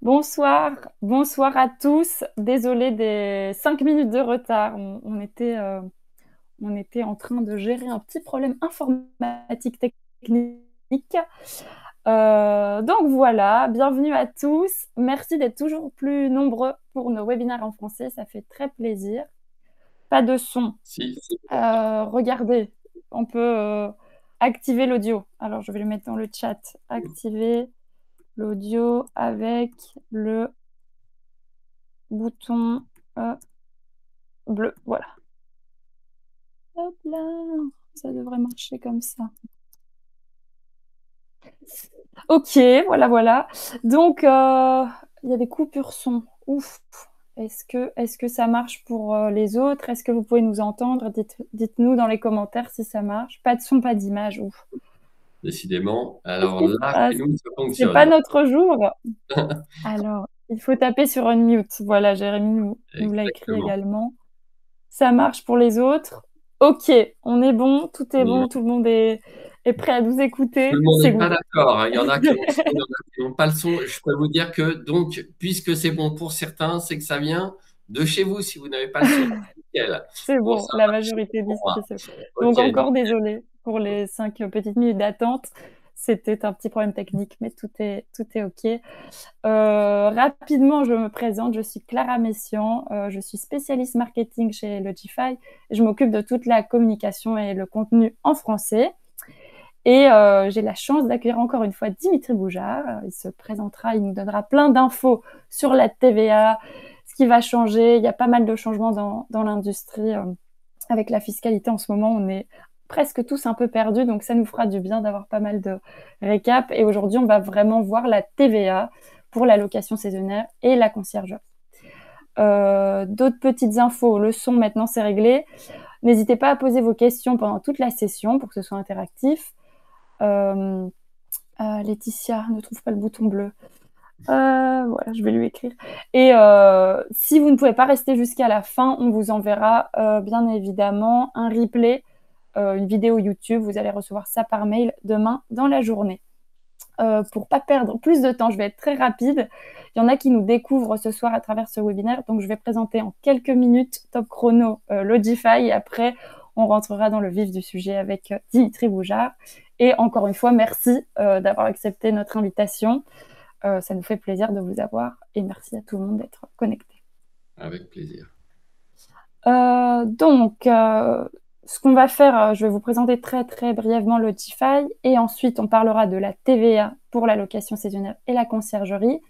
Bonsoir, bonsoir à tous. Désolée des 5 minutes de retard. On était en train de gérer un petit problème informatique technique. Donc voilà, bienvenue à tous. Merci d'être toujours plus nombreux pour nos webinaires en français, ça fait très plaisir. Pas de son. Si, si. Regardez, on peut activer l'audio. Alors je vais le mettre dans le chat. Activer l'audio avec le bouton bleu. Voilà. Hop là, ça devrait marcher comme ça. Ok, voilà, voilà. Donc, il y a des coupures son. Ouf. Est-ce que ça marche pour les autres? Est-ce que vous pouvez nous entendre? Dites-nous dans les commentaires si ça marche. Pas de son, pas d'image. Ouf. Décidément. Qu'est-ce Alors qui se là, passe? chez nous, ça C'est pas fonctionne. notre jour. Alors, il faut taper sur unmute. Voilà, Jérémy nous l'a écrit Exactement. également. Ça marche pour les autres. Ok, on est bon, tout est Mmh. bon, tout le monde est prêt à nous Tout le écouter. monde C'est n'est pas good. d'accord, hein. Il y en a qui ont le son, il y en a qui n'ont pas le son. Je peux vous dire que, donc, puisque c'est bon pour certains, c'est que ça vient de chez vous si vous n'avez pas le son. Nickel. C'est Bon, bon, ça la marche majorité pour dit moi. que c'est bon. Ok, Donc encore désolée pour les 5 petites minutes d'attente. C'était un petit problème technique, mais tout est OK. Rapidement, je me présente, je suis Clara Messian, je suis spécialiste marketing chez Logify. Je m'occupe de toute la communication et le contenu en français. Et j'ai la chance d'accueillir encore une fois Dimitri Boujard. Il se présentera, il nous donnera plein d'infos sur la TVA, ce qui va changer. Il y a pas mal de changements dans l'industrie. Avec la fiscalité en ce moment, on est presque tous un peu perdus, donc ça nous fera du bien d'avoir pas mal de récaps. Et aujourd'hui, on va vraiment voir la TVA pour la location saisonnière et la conciergerie. D'autres petites infos, le son maintenant c'est réglé. N'hésitez pas à poser vos questions pendant toute la session pour que ce soit interactif. Laetitia ne trouve pas le bouton bleu. Voilà, je vais lui écrire. Et si vous ne pouvez pas rester jusqu'à la fin, on vous enverra bien évidemment un replay, une vidéo YouTube. Vous allez recevoir ça par mail demain dans la journée. Pour pas perdre plus de temps, je vais être très rapide. Il y en a qui nous découvrent ce soir à travers ce webinaire, donc je vais présenter en quelques minutes top chrono Logify et après on rentrera dans le vif du sujet avec Dimitri Boujard. Et encore une fois, merci d'avoir accepté notre invitation. Ça nous fait plaisir de vous avoir et merci à tout le monde d'être connecté. avec plaisir. Donc, ce qu'on va faire, je vais vous présenter très très brièvement Logify et ensuite on parlera de la TVA pour la location saisonnière et la conciergerie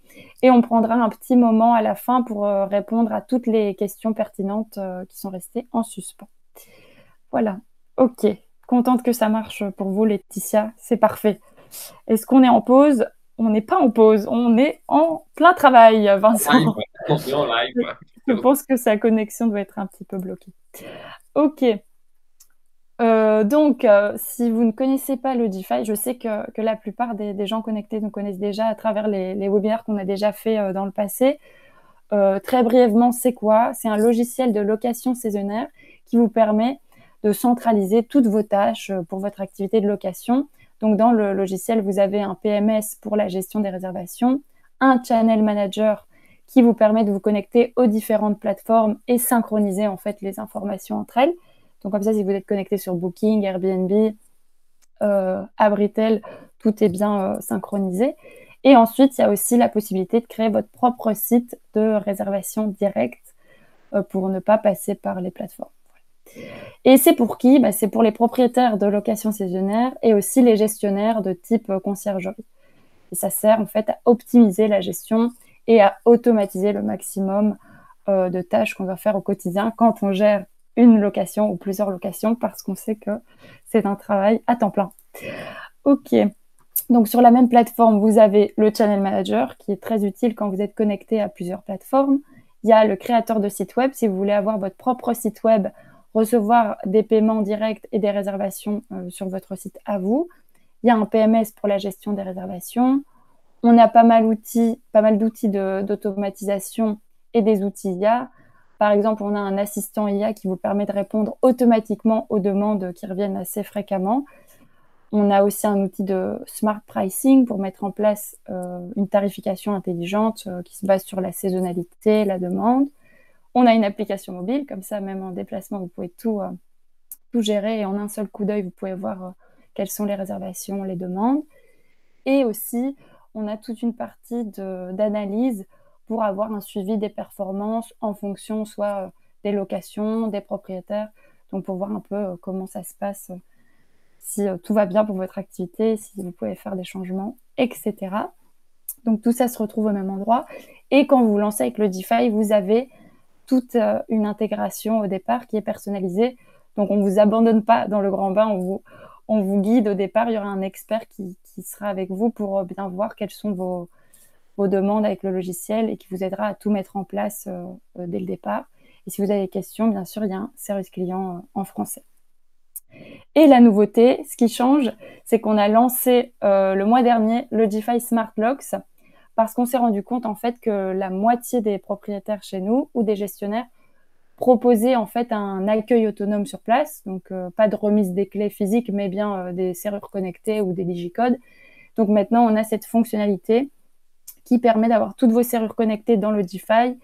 et on prendra un petit moment à la fin pour répondre à toutes les questions pertinentes qui sont restées en suspens. Voilà, ok. Contente que ça marche pour vous, Laetitia, c'est parfait. Est-ce qu'on est en pause? On n'est pas en pause, on est en plein travail, Live, Vincent. on est en live. Je pense que sa connexion doit être un petit peu bloquée. Ok. Donc, si vous ne connaissez pas Logify, je sais que la plupart des gens connectés nous connaissent déjà à travers les webinaires qu'on a déjà fait dans le passé. Très brièvement, c'est quoi? C'est un logiciel de location saisonnière qui vous permet de centraliser toutes vos tâches pour votre activité de location. Donc, dans le logiciel, vous avez un PMS pour la gestion des réservations, un channel manager qui vous permet de vous connecter aux différentes plateformes et synchroniser en fait les informations entre elles. Donc, comme ça, si vous êtes connecté sur Booking, Airbnb, Abritel, tout est bien synchronisé. Et ensuite, il y a aussi la possibilité de créer votre propre site de réservation directe pour ne pas passer par les plateformes. Et c'est pour qui? C'est pour les propriétaires de location saisonnière et aussi les gestionnaires de type conciergerie. Et ça sert en fait à optimiser la gestion et à automatiser le maximum de tâches qu'on doit faire au quotidien quand on gère une location ou plusieurs locations parce qu'on sait que c'est un travail à temps plein. Ok. Donc sur la même plateforme, vous avez le Channel Manager qui est très utile quand vous êtes connecté à plusieurs plateformes. Il y a le créateur de site web si vous voulez avoir votre propre site web, recevoir des paiements directs et des réservations sur votre site à vous. Il y a un PMS pour la gestion des réservations. On a pas mal d'outils d'automatisation et des outils IA. Par exemple, on a un assistant IA qui vous permet de répondre automatiquement aux demandes qui reviennent assez fréquemment. On a aussi un outil de smart pricing pour mettre en place une tarification intelligente qui se base sur la saisonnalité, la demande. On a une application mobile, comme ça, même en déplacement, vous pouvez tout gérer et en un seul coup d'œil, vous pouvez voir quelles sont les réservations, les demandes. Et aussi, on a toute une partie d'analyse pour avoir un suivi des performances en fonction soit des locations, des propriétaires, donc pour voir un peu comment ça se passe, si tout va bien pour votre activité, si vous pouvez faire des changements, etc. Donc tout ça se retrouve au même endroit. Et quand vous lancez avec Lodify, vous avez toute une intégration au départ qui est personnalisée. Donc on ne vous abandonne pas dans le grand bain, on vous guide au départ. Il y aura un expert qui sera avec vous pour bien voir quelles sont vos demandes avec le logiciel et qui vous aidera à tout mettre en place dès le départ. Et si vous avez des questions, bien sûr, il y a un service client en français. Et la nouveauté, ce qui change, c'est qu'on a lancé le mois dernier Lodify Smart Locks parce qu'on s'est rendu compte en fait que la moitié des propriétaires chez nous ou des gestionnaires proposaient en fait un accueil autonome sur place, donc pas de remise des clés physiques, mais bien des serrures connectées ou des digicodes. Donc maintenant, on a cette fonctionnalité qui permet d'avoir toutes vos serrures connectées dans Lodify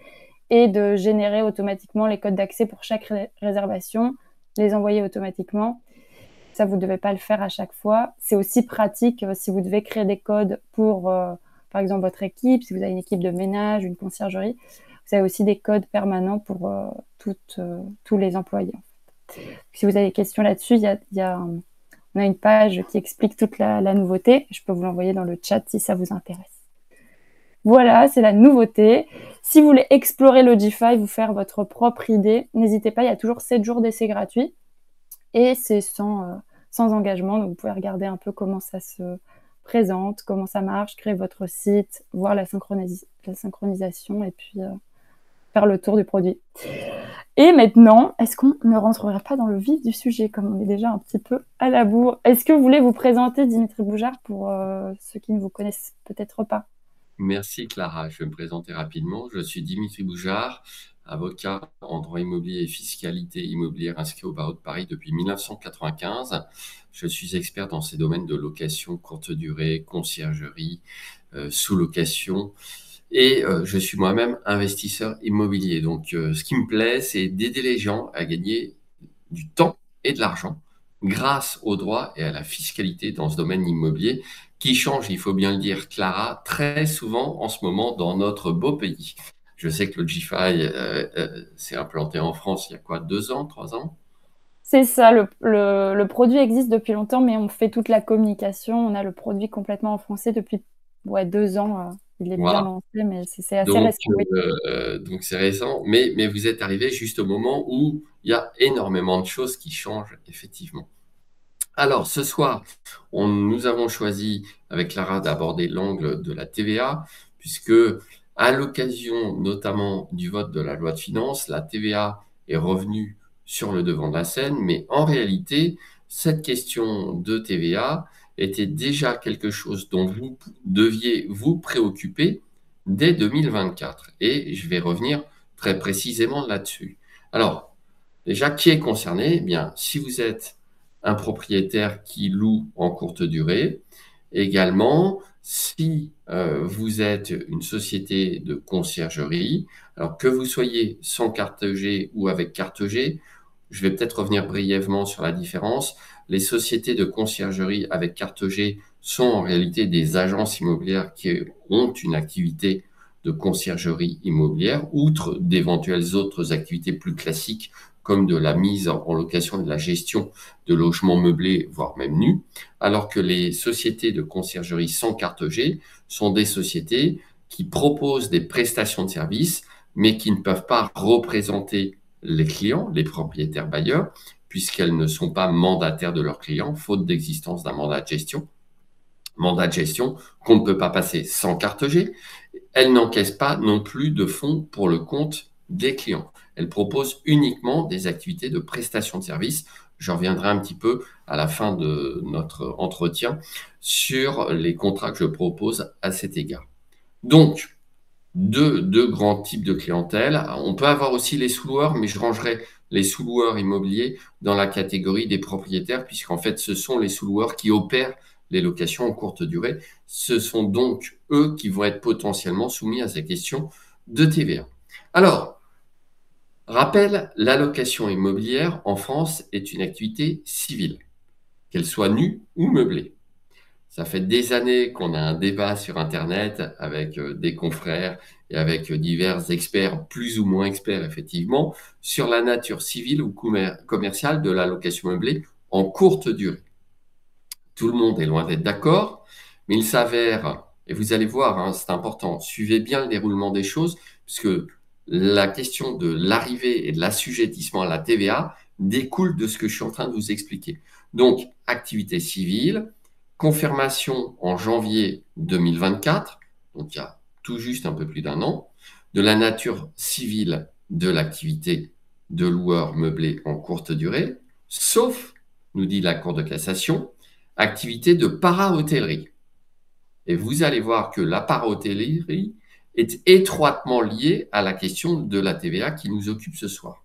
et de générer automatiquement les codes d'accès pour chaque réservation, les envoyer automatiquement. Ça, vous ne devez pas le faire à chaque fois. C'est aussi pratique si vous devez créer des codes pour, par exemple, votre équipe, si vous avez une équipe de ménage, une conciergerie. Vous avez aussi des codes permanents pour tous les employés. Si vous avez des questions là-dessus, on a une page qui explique toute la nouveauté. Je peux vous l'envoyer dans le chat si ça vous intéresse. Voilà, c'est la nouveauté. Si vous voulez explorer Lodify, vous faire votre propre idée, n'hésitez pas, il y a toujours 7 jours d'essai gratuits et c'est sans engagement. Donc, vous pouvez regarder un peu comment ça se présente, comment ça marche, créer votre site, voir la synchronisation et puis faire le tour du produit. Et maintenant, est-ce qu'on ne rentrerait pas dans le vif du sujet comme on est déjà un petit peu à la bourre? Est-ce que vous voulez vous présenter, Dimitri Boujard, pour ceux qui ne vous connaissent peut-être pas? Merci Clara, je vais me présenter rapidement. Je suis Dimitri Boujard, avocat en droit immobilier et fiscalité immobilière inscrit au barreau de Paris depuis 1995. Je suis expert dans ces domaines de location courte durée, conciergerie, sous-location et je suis moi-même investisseur immobilier. Donc ce qui me plaît, c'est d'aider les gens à gagner du temps et de l'argent grâce au droit et à la fiscalité dans ce domaine immobilier qui change, il faut bien le dire, Clara, très souvent en ce moment dans notre beau pays. Je sais que Lodify s'est implanté en France il y a quoi, 2 ans, 3 ans? C'est ça, le produit existe depuis longtemps, mais on fait toute la communication. On a le produit complètement en français depuis 2 ans. Il est bien Voilà. lancé, mais c'est assez récent. Oui. Donc c'est récent, mais vous êtes arrivé juste au moment où il y a énormément de choses qui changent, effectivement. Alors, ce soir, nous avons choisi avec Clara d'aborder l'angle de la TVA, puisque à l'occasion notamment du vote de la loi de finances, la TVA est revenue sur le devant de la scène, mais en réalité, cette question de TVA était déjà quelque chose dont vous deviez vous préoccuper dès 2024. Et je vais revenir très précisément là-dessus. Alors, déjà, qui est concerné? Eh bien, si vous êtes un propriétaire qui loue en courte durée. Également, si vous êtes une société de conciergerie, alors que vous soyez sans carte G ou avec carte G, je vais peut-être revenir brièvement sur la différence. Les sociétés de conciergerie avec carte G sont en réalité des agences immobilières qui ont une activité de conciergerie immobilière, outre d'éventuelles autres activités plus classiques comme de la mise en location et de la gestion de logements meublés, voire même nus, alors que les sociétés de conciergerie sans carte G sont des sociétés qui proposent des prestations de services, mais qui ne peuvent pas représenter les clients, les propriétaires bailleurs, puisqu'elles ne sont pas mandataires de leurs clients, faute d'existence d'un mandat de gestion. Mandat de gestion qu'on ne peut pas passer sans carte G. Elles n'encaissent pas non plus de fonds pour le compte des clients. Elle propose uniquement des activités de prestation de services. Je reviendrai un petit peu à la fin de notre entretien sur les contrats que je propose à cet égard. Donc, deux grands types de clientèle. On peut avoir aussi les sous-loueurs, mais je rangerai les sous-loueurs immobiliers dans la catégorie des propriétaires, puisqu'en fait, ce sont les sous-loueurs qui opèrent les locations en courte durée. Ce sont donc eux qui vont être potentiellement soumis à ces questions de TVA. Alors, rappel, la location immobilière en France est une activité civile, qu'elle soit nue ou meublée. Ça fait des années qu'on a un débat sur Internet avec des confrères et avec divers experts, plus ou moins experts effectivement, sur la nature civile ou commerciale de la location meublée en courte durée. Tout le monde est loin d'être d'accord, mais il s'avère, et vous allez voir, hein, c'est important, suivez bien le déroulement des choses, puisque la question de l'arrivée et de l'assujettissement à la TVA découle de ce que je suis en train de vous expliquer. Donc, activité civile, confirmation en janvier 2024, donc il y a tout juste un peu plus d'un an, de la nature civile de l'activité de loueur meublé en courte durée, sauf, nous dit la Cour de cassation, activité de para-hôtellerie. Et vous allez voir que la para-hôtellerie est étroitement liée à la question de la TVA qui nous occupe ce soir.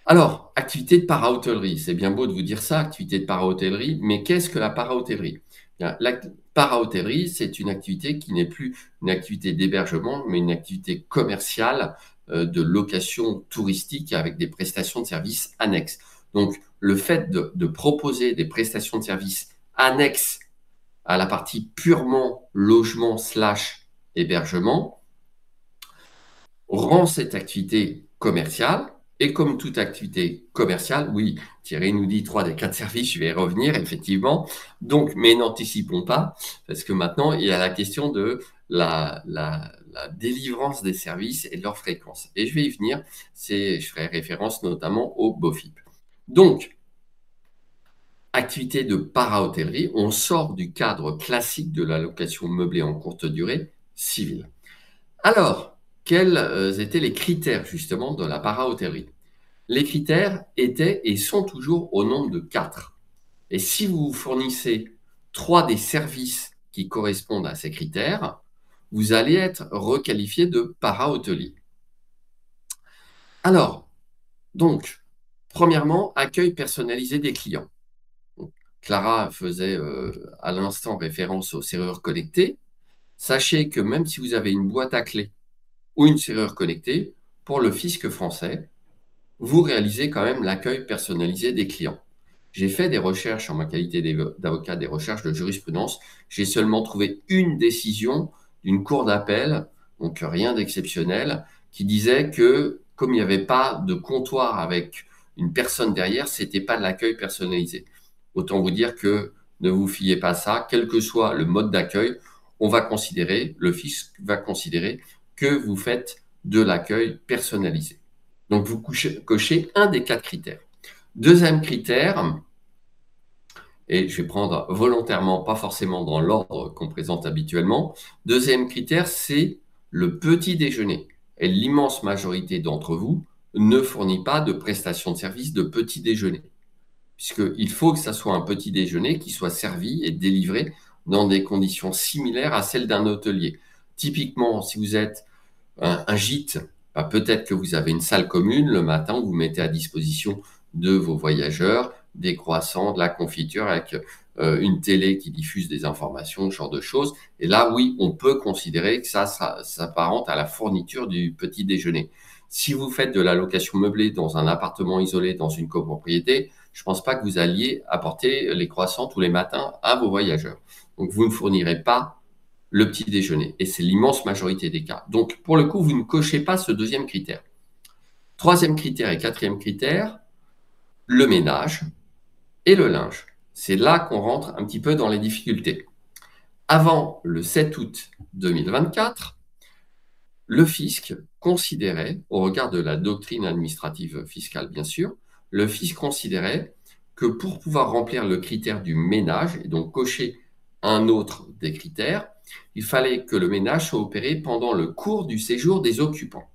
Alors, activité de para-hôtellerie, c'est bien beau de vous dire ça, activité de para-hôtellerie, mais qu'est-ce que la para-hôtellerie? La para-hôtellerie, c'est une activité qui n'est plus une activité d'hébergement, mais une activité commerciale de location touristique avec des prestations de services annexes. Donc, le fait de proposer des prestations de services annexes à la partie purement logement / hébergement rend cette activité commerciale. Et comme toute activité commerciale, oui, Thierry nous dit 3 des 4 services, je vais y revenir, effectivement. Donc, mais n'anticipons pas, parce que maintenant, il y a la question de la délivrance des services et de leur fréquence. Et je vais y venir, je ferai référence notamment au BOFIP. Donc, activité de para-hôtellerie, on sort du cadre classique de la location meublée en courte durée civile. Alors, quels étaient les critères justement de la para-hôtellerie? Les critères étaient et sont toujours au nombre de 4. Et si vous fournissez 3 des services qui correspondent à ces critères, vous allez être requalifié de para-hôtelier. Alors, donc, premièrement, accueil personnalisé des clients. Clara faisait à l'instant référence aux serrures connectées. Sachez que même si vous avez une boîte à clés ou une serrure connectée, pour le fisc français, vous réalisez quand même l'accueil personnalisé des clients. J'ai fait des recherches en ma qualité d'avocat, des recherches de jurisprudence. J'ai seulement trouvé une décision d'une cour d'appel, donc rien d'exceptionnel, qui disait que comme il n'y avait pas de comptoir avec une personne derrière, c'était pas de l'accueil personnalisé. Autant vous dire que ne vous fiez pas à ça, quel que soit le mode d'accueil, le fisc va considérer que vous faites de l'accueil personnalisé. Donc, vous cochez un des 4 critères. Deuxième critère, et je vais prendre volontairement, pas forcément dans l'ordre qu'on présente habituellement. Deuxième critère, c'est le petit déjeuner. Et l'immense majorité d'entre vous ne fournit pas de prestation de service de petit déjeuner. Puisqu'il faut que ça soit un petit déjeuner qui soit servi et délivré dans des conditions similaires à celles d'un hôtelier. Typiquement, si vous êtes un gîte, peut-être que vous avez une salle commune, le matin, vous mettez à disposition de vos voyageurs des croissants, de la confiture avec une télé qui diffuse des informations, ce genre de choses. Et là, oui, on peut considérer que ça s'apparente à la fourniture du petit déjeuner. Si vous faites de la location meublée dans un appartement isolé, dans une copropriété, je ne pense pas que vous alliez apporter les croissants tous les matins à vos voyageurs. Donc, vous ne fournirez pas le petit déjeuner. Et c'est l'immense majorité des cas. Donc, pour le coup, vous ne cochez pas ce deuxième critère. Troisième critère et quatrième critère, le ménage et le linge. C'est là qu'on rentre un petit peu dans les difficultés. Avant le 7 août 2024, le fisc considérait, au regard de la doctrine administrative fiscale bien sûr, le fisc considérait que pour pouvoir remplir le critère du ménage, et donc cocher un autre des critères, il fallait que le ménage soit opéré pendant le cours du séjour des occupants.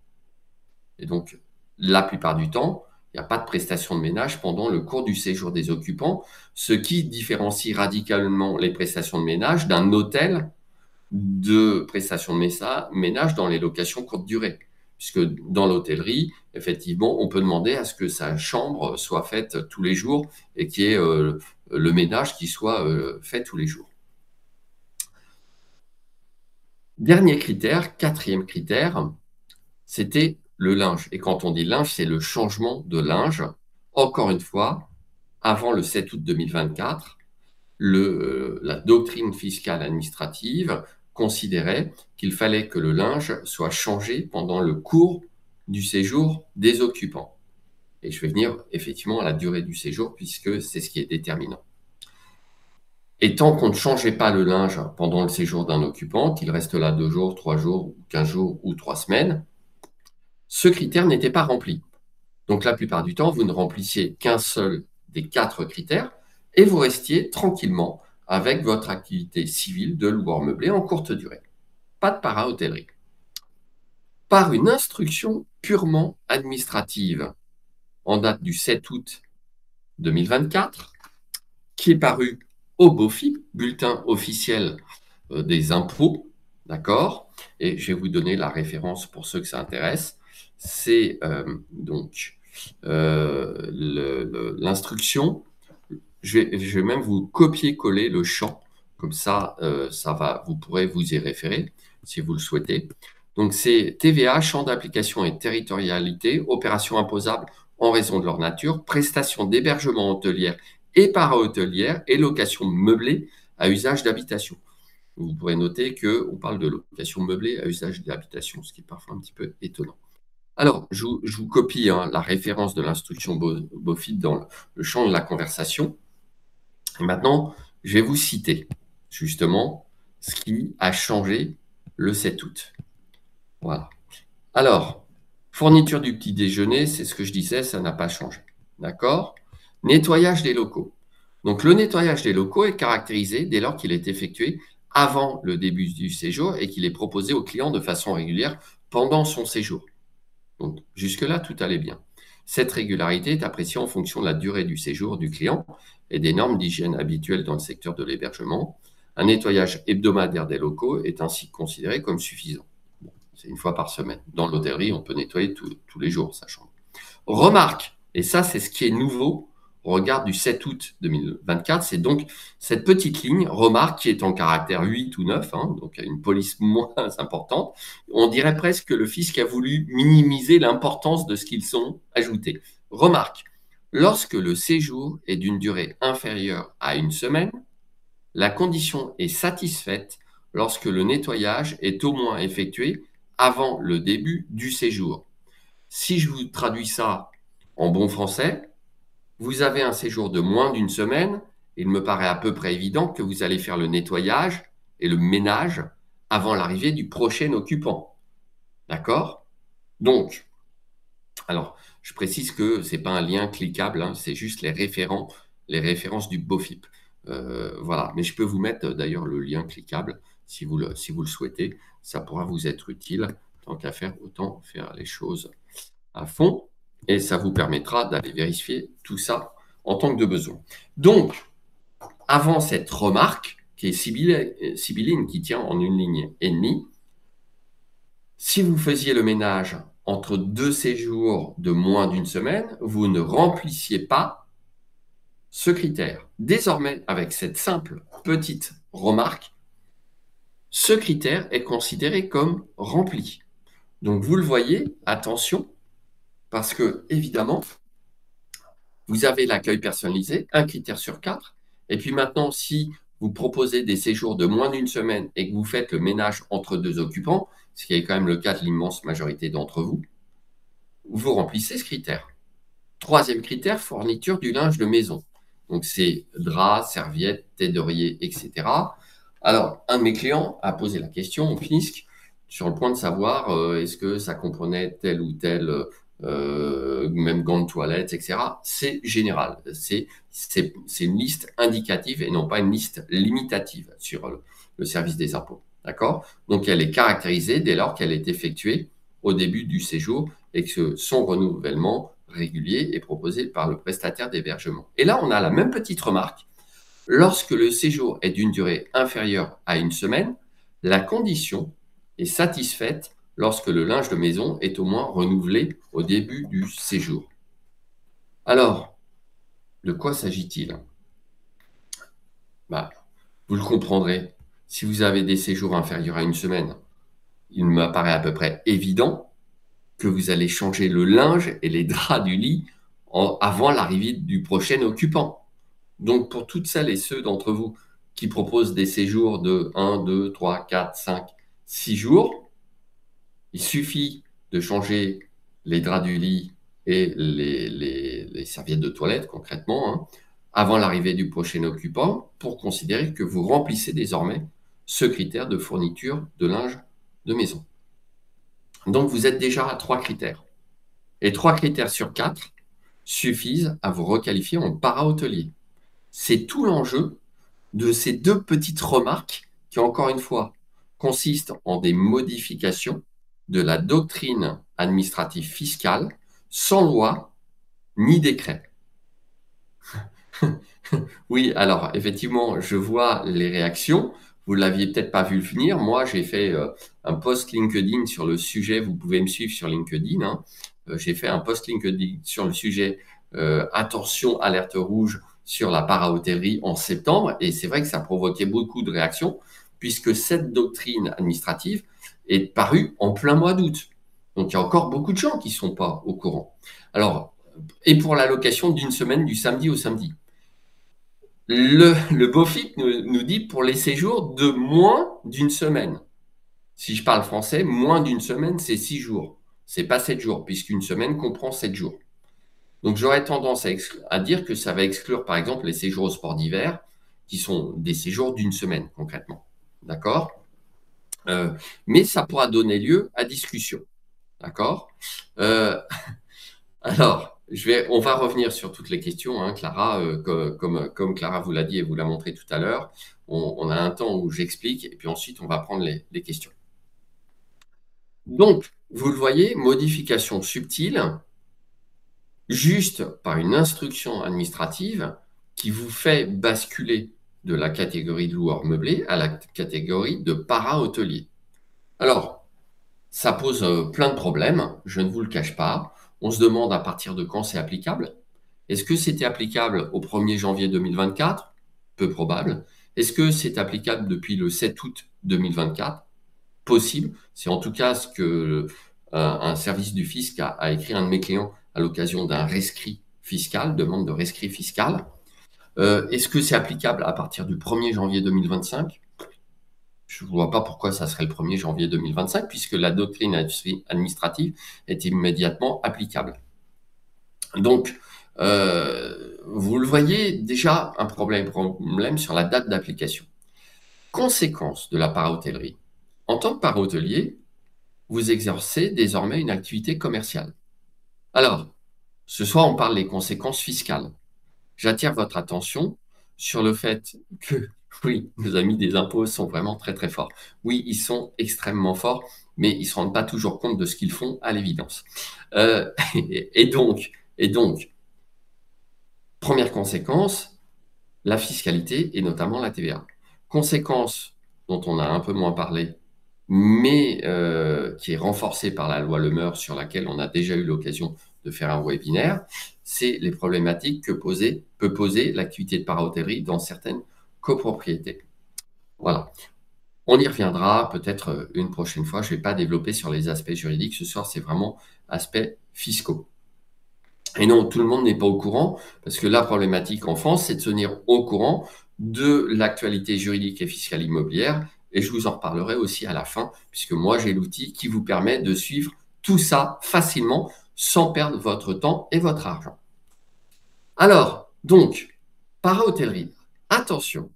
Et donc, la plupart du temps, il n'y a pas de prestation de ménage pendant le cours du séjour des occupants, ce qui différencie radicalement les prestations de ménage d'un hôtel de prestations de ménage dans les locations courte durée. puisque dans l'hôtellerie, effectivement, on peut demander à ce que sa chambre soit faite tous les jours et qu'il y ait le ménage qui soit fait tous les jours. Dernier critère, quatrième critère, c'était le linge. Et quand on dit linge, c'est le changement de linge. Encore une fois, avant le 7 août 2024, la doctrine fiscale administrative considérait qu'il fallait que le linge soit changé pendant le cours du séjour des occupants. Et je vais venir effectivement à la durée du séjour puisque c'est ce qui est déterminant. Et tant qu'on ne changeait pas le linge pendant le séjour d'un occupant, qu'il reste là 2 jours, 3 jours, 15 jours ou 3 semaines, ce critère n'était pas rempli. Donc la plupart du temps, vous ne remplissiez qu'un seul des 4 critères et vous restiez tranquillement avec votre activité civile de loueur meublé en courte durée. Pas de para-hôtellerie. Par une instruction purement administrative en date du 7 août 2024, qui est parue au BOFIP, bulletin officiel des impôts, d'accord? Et je vais vous donner la référence pour ceux que ça intéresse. C'est donc l'instruction. Je vais même vous copier-coller le champ, comme ça, vous pourrez vous y référer si vous le souhaitez. Donc c'est TVA, champ d'application et territorialité, opérations imposables en raison de leur nature, prestations d'hébergement hôtelière et para-hôtelière et location meublée à usage d'habitation. Vous pourrez noter qu'on parle de location meublée à usage d'habitation, ce qui est parfois un petit peu étonnant. Alors, je vous copie la référence de l'instruction BOFIP dans le champ de la conversation. Et maintenant, je vais vous citer justement ce qui a changé le 7 août. Voilà. Alors, fourniture du petit déjeuner, c'est ce que je disais, ça n'a pas changé. D'accord? Nettoyage des locaux. Donc, le nettoyage des locaux est caractérisé dès lors qu'il est effectué avant le début du séjour et qu'il est proposé au client de façon régulière pendant son séjour. Donc, jusque-là, tout allait bien. Cette régularité est appréciée en fonction de la durée du séjour du client et des normes d'hygiène habituelles dans le secteur de l'hébergement. Un nettoyage hebdomadaire des locaux est ainsi considéré comme suffisant. Bon, c'est 1 fois par semaine. Dans l'hôtellerie, on peut nettoyer tous les jours sa chambre. Remarque, et ça c'est ce qui est nouveau au regard du 7 août 2024, c'est donc cette petite ligne, remarque, qui est en caractère 8 ou 9, donc une police moins importante. On dirait presque que le fisc a voulu minimiser l'importance de ce qu'ils sont ajoutés. Remarque, lorsque le séjour est d'une durée inférieure à 1 semaine, la condition est satisfaite lorsque le nettoyage est au moins effectué avant le début du séjour. Si je vous traduis ça en bon français, vous avez un séjour de moins d'1 semaine, il me paraît à peu près évident que vous allez faire le nettoyage et le ménage avant l'arrivée du prochain occupant. D'accord? Donc, alors, je précise que ce n'est pas un lien cliquable, c'est juste les références du BOFIP. Voilà, mais je peux vous mettre d'ailleurs le lien cliquable si vous le souhaitez. Ça pourra vous être utile. Tant qu'à faire, autant faire les choses à fond. Et ça vous permettra d'aller vérifier tout ça en tant que de besoin. Donc, avant cette remarque, qui est sibylline, qui tient en 1 ligne et demie, si vous faisiez le ménage entre 2 séjours de moins d'1 semaine, vous ne remplissiez pas ce critère. Désormais, avec cette simple petite remarque, ce critère est considéré comme rempli. Donc, vous le voyez, attention, parce que, évidemment, vous avez l'accueil personnalisé, 1 critère sur 4. Et puis maintenant, si vous proposez des séjours de moins d'1 semaine et que vous faites le ménage entre 2 occupants, ce qui est quand même le cas de l'immense majorité d'entre vous, vous remplissez ce critère. 3e critère, fourniture du linge de maison. Donc, c'est draps, serviettes, thé d'oreiller, etc. Alors, un de mes clients a posé la question au fisc sur le point de savoir est-ce que ça comprenait tel ou tel même gants de toilette, etc. C'est général. C'est une liste indicative et non pas une liste limitative sur le service des impôts. D'accord? Donc, elle est caractérisée dès lors qu'elle est effectuée au début du séjour et que son renouvellement régulier est proposé par le prestataire d'hébergement. Et là, on a la même petite remarque. Lorsque le séjour est d'une durée inférieure à 1 semaine, la condition est satisfaite lorsque le linge de maison est au moins renouvelé au début du séjour. Alors, de quoi s'agit-il? Vous le comprendrez, si vous avez des séjours inférieurs à une semaine, il m'apparaît à peu près évident que vous allez changer le linge et les draps du lit avant l'arrivée du prochain occupant. Donc, pour toutes celles et ceux d'entre vous qui proposent des séjours de 1, 2, 3, 4, 5, 6 jours, il suffit de changer les draps du lit et les serviettes de toilette, concrètement, avant l'arrivée du prochain occupant, pour considérer que vous remplissez désormais ce critère de fourniture de linge de maison. Donc, vous êtes déjà à 3 critères. Et 3 critères sur 4 suffisent à vous requalifier en para-hôtelier. C'est tout l'enjeu de ces 2 petites remarques qui, encore une fois, consistent en des modifications de la doctrine administrative fiscale sans loi ni décret. Oui, alors effectivement, je vois les réactions. Vous ne l'aviez peut-être pas vu le finir. Moi, j'ai fait un post LinkedIn sur le sujet. Vous pouvez me suivre sur LinkedIn. J'ai fait un post LinkedIn sur le sujet attention, alerte rouge sur la para-hôtellerie en septembre. Et c'est vrai que ça provoquait beaucoup de réactions puisque cette doctrine administrative est parue en plein mois d'août. Donc, il y a encore beaucoup de gens qui ne sont pas au courant. Alors, et pour l'allocation d'une semaine du samedi au samedi. Le BOFIP nous dit pour les séjours de moins d'une semaine. Si je parle français, moins d'une semaine, c'est 6 jours. C'est pas 7 jours, puisqu'une semaine comprend 7 jours. Donc, j'aurais tendance à dire que ça va exclure, par exemple, les séjours au sport d'hiver, qui sont des séjours d'une semaine, concrètement. D'accord? Mais ça pourra donner lieu à discussion. D'accord? Alors, on va revenir sur toutes les questions, Clara, comme Clara vous l'a dit et vous l'a montré tout à l'heure. On a un temps où j'explique et puis ensuite on va prendre les questions. Donc, vous le voyez, modification subtile, juste par une instruction administrative qui vous fait basculer de la catégorie de loueur meublé à la catégorie de para-hôtelier. Alors, ça pose plein de problèmes, je ne vous le cache pas. On se demande à partir de quand c'est applicable. Est-ce que c'était applicable au 1er janvier 2024? Peu probable. Est-ce que c'est applicable depuis le 7 août 2024? Possible. C'est en tout cas ce que un service du fisc a écrit à un de mes clients à l'occasion d'un rescrit fiscal, demande de rescrit fiscal. Est-ce que c'est applicable à partir du 1er janvier 2025? Je ne vois pas pourquoi ça serait le 1er janvier 2025, puisque la doctrine administrative est immédiatement applicable. Donc, vous le voyez, déjà un problème sur la date d'application. Conséquence de la para-hôtellerie. En tant que para-hôtelier, vous exercez désormais une activité commerciale. Alors, ce soir, on parle des conséquences fiscales. J'attire votre attention sur le fait que, oui, nos amis des impôts sont vraiment très très forts. Oui, ils sont extrêmement forts, mais ils ne se rendent pas toujours compte de ce qu'ils font à l'évidence. Et donc, première conséquence, la fiscalité et notamment la TVA. Conséquence dont on a un peu moins parlé, mais qui est renforcée par la loi Le Meur sur laquelle on a déjà eu l'occasion de faire un webinaire, c'est les problématiques que peut poser l'activité de para-hôtellerie dans certaines copropriétés. Voilà. On y reviendra peut-être une prochaine fois. Je ne vais pas développer sur les aspects juridiques. Ce soir, c'est vraiment aspects fiscaux. Et non, tout le monde n'est pas au courant, parce que la problématique en France, c'est de se tenir au courant de l'actualité juridique et fiscale immobilière. Et je vous en reparlerai aussi à la fin, puisque moi, j'ai l'outil qui vous permet de suivre tout ça facilement, sans perdre votre temps et votre argent. Alors, donc, para-hôtellerie, attention,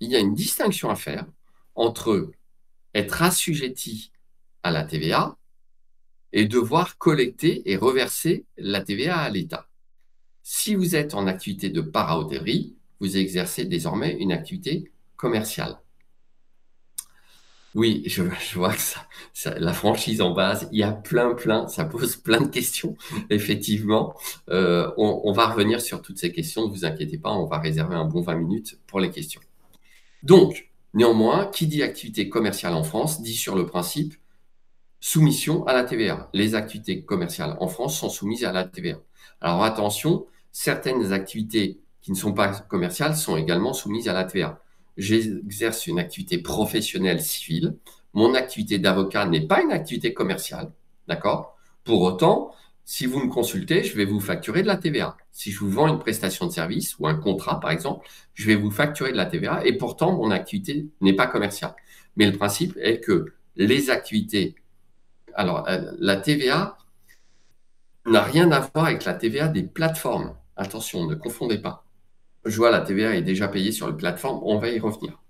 il y a une distinction à faire entre être assujetti à la TVA et devoir collecter et reverser la TVA à l'État. Si vous êtes en activité de para-hôtellerie, vous exercez désormais une activité commerciale. Oui, je vois que la franchise en base, il y a plein, ça pose plein de questions, effectivement. On va revenir sur toutes ces questions, ne vous inquiétez pas, on va réserver un bon 20 minutes pour les questions. Donc, néanmoins, qui dit activité commerciale en France, dit sur le principe soumission à la TVA. Les activités commerciales en France sont soumises à la TVA. Alors attention, certaines activités qui ne sont pas commerciales sont également soumises à la TVA. J'exerce une activité professionnelle civile. Mon activité d'avocat n'est pas une activité commerciale, d'accord? Pour autant, si vous me consultez, je vais vous facturer de la TVA. Si je vous vends une prestation de service ou un contrat, par exemple, je vais vous facturer de la TVA et pourtant, mon activité n'est pas commerciale. Mais le principe est que les activités... Alors, la TVA n'a rien à voir avec la TVA des plateformes. Attention, ne confondez pas. Je vois la TVA est déjà payée sur les plateformes, on va y revenir.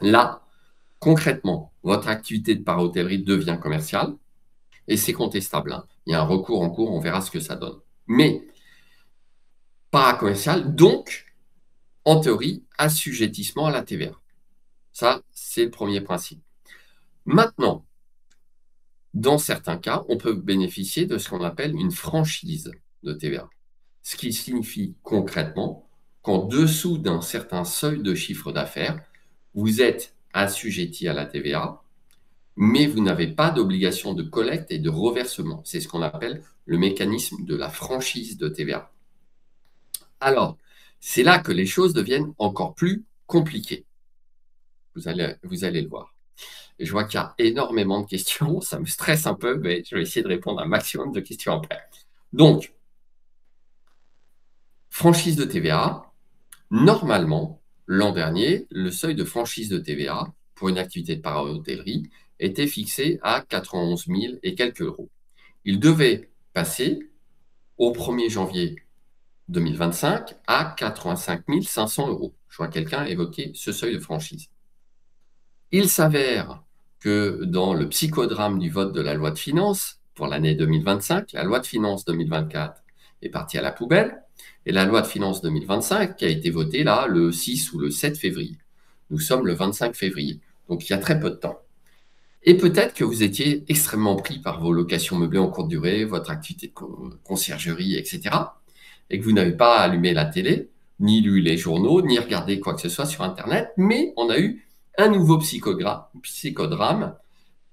Là, concrètement, votre activité de para-hôtellerie devient commerciale et c'est contestable, hein. Il y a un recours en cours, on verra ce que ça donne. Mais para-commercial, donc, en théorie, assujettissement à la TVA. Ça, c'est le premier principe. Maintenant, dans certains cas, on peut bénéficier de ce qu'on appelle une franchise de TVA. Ce qui signifie concrètement qu'en dessous d'un certain seuil de chiffre d'affaires, vous êtes assujetti à la TVA, mais vous n'avez pas d'obligation de collecte et de reversement. C'est ce qu'on appelle le mécanisme de la franchise de TVA. Alors, c'est là que les choses deviennent encore plus compliquées. Vous allez le voir. Et je vois qu'il y a énormément de questions. Ça me stresse un peu, mais je vais essayer de répondre à un maximum de questions après. Donc, franchise de TVA. Normalement, l'an dernier, le seuil de franchise de TVA pour une activité de para-hôtellerie était fixé à 91 000 et quelques euros. Il devait passer au 1er janvier 2025 à 85 500 euros. Je vois quelqu'un évoquer ce seuil de franchise. Il s'avère que dans le psychodrame du vote de la loi de finances pour l'année 2025, la loi de finances 2024 est partie à la poubelle et la loi de finances 2025 qui a été votée là le 6 ou le 7 février. Nous sommes le 25 février, donc il y a très peu de temps. Et peut-être que vous étiez extrêmement pris par vos locations meublées en courte durée, votre activité de conciergerie, etc. et que vous n'avez pas allumé la télé, ni lu les journaux, ni regardé quoi que ce soit sur Internet, mais on a eu un nouveau psychodrame.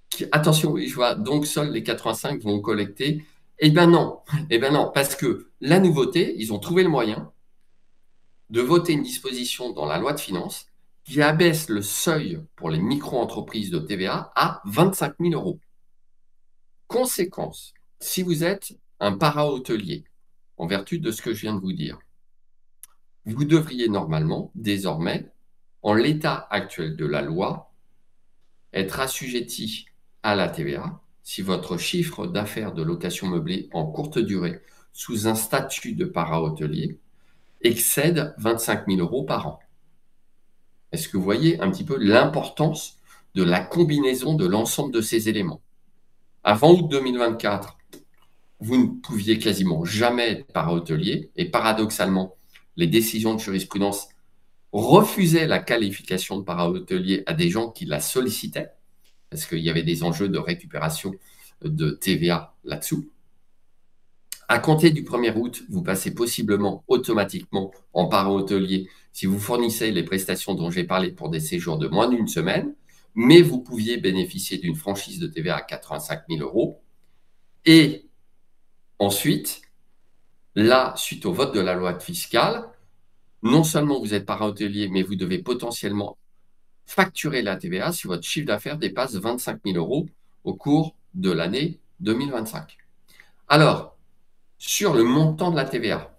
Qui, attention, je vois, donc seuls les 85 vont collecter. Eh bien non, parce que la nouveauté, ils ont trouvé le moyen de voter une disposition dans la loi de finances qui abaisse le seuil pour les micro-entreprises de TVA à 25 000 euros. Conséquence, si vous êtes un para-hôtelier, en vertu de ce que je viens de vous dire, vous devriez normalement, désormais, en l'état actuel de la loi, être assujetti à la TVA si votre chiffre d'affaires de location meublée en courte durée sous un statut de para-hôtelier excède 25 000 euros par an. Est-ce que vous voyez un petit peu l'importance de la combinaison de l'ensemble de ces éléments? Avant août 2024, vous ne pouviez quasiment jamais être para-hôtelier et paradoxalement, les décisions de jurisprudence refusaient la qualification de para-hôtelier à des gens qui la sollicitaient parce qu'il y avait des enjeux de récupération de TVA là-dessous. À compter du 1er août, vous passez possiblement automatiquement en para-hôtelier si vous fournissez les prestations dont j'ai parlé pour des séjours de moins d'une semaine, mais vous pouviez bénéficier d'une franchise de TVA à 85 000 euros. Et ensuite, là, suite au vote de la loi fiscale, non seulement vous êtes para-hôtelier, mais vous devez potentiellement facturer la TVA si votre chiffre d'affaires dépasse 25 000 euros au cours de l'année 2025. Alors, sur le montant de la TVA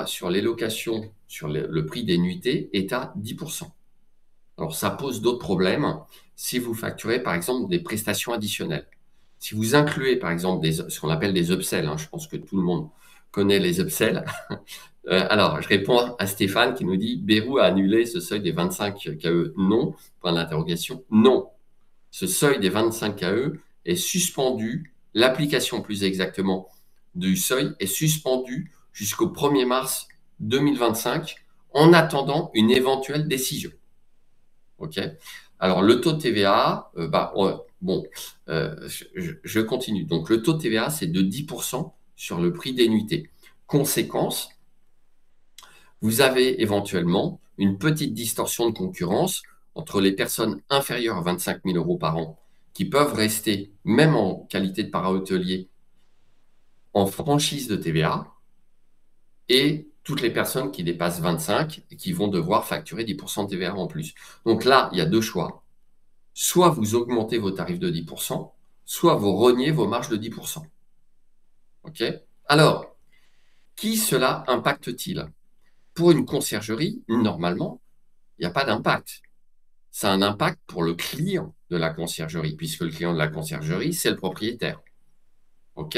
sur les locations, sur le prix des nuitées est à 10%. Alors, ça pose d'autres problèmes si vous facturez, par exemple, des prestations additionnelles. Si vous incluez, par exemple, ce qu'on appelle des upsells, je pense que tout le monde connaît les upsells. Alors, je réponds à Stéphane qui nous dit « Bérou a annulé ce seuil des 25 KE ». Non, point d'interrogation. Non, ce seuil des 25 KE est suspendu. L'application, plus exactement, du seuil est suspendue jusqu'au 1er mars 2025 en attendant une éventuelle décision. OK ? Alors, le taux de TVA, je continue. Donc, le taux de TVA, c'est de 10% sur le prix des nuitées. Conséquence, vous avez éventuellement une petite distorsion de concurrence entre les personnes inférieures à 25 000 euros par an qui peuvent rester, même en qualité de para-hôtelier, en franchise de TVA, et toutes les personnes qui dépassent 25 et qui vont devoir facturer 10% de TVA en plus. Donc là, il y a deux choix. Soit vous augmentez vos tarifs de 10%, soit vous reniez vos marges de 10%. OK? Alors, qui cela impacte-t-il? Pour une conciergerie, normalement, il n'y a pas d'impact. Ça a un impact pour le client de la conciergerie, puisque le client de la conciergerie, c'est le propriétaire. OK?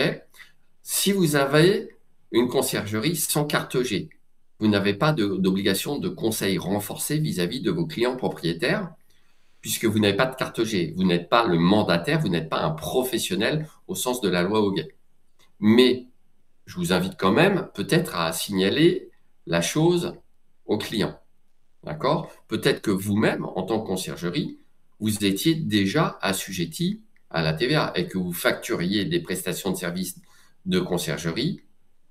Si vous avez une conciergerie sans carte G, vous n'avez pas d'obligation de conseil renforcé vis-à-vis de vos clients propriétaires, puisque vous n'avez pas de carte G. Vous n'êtes pas le mandataire, vous n'êtes pas un professionnel au sens de la loi Hoguet. Mais je vous invite quand même peut-être à signaler la chose au client. D'accord? Peut-être que vous-même, en tant que conciergerie, vous étiez déjà assujetti à la TVA et que vous facturiez des prestations de services de conciergerie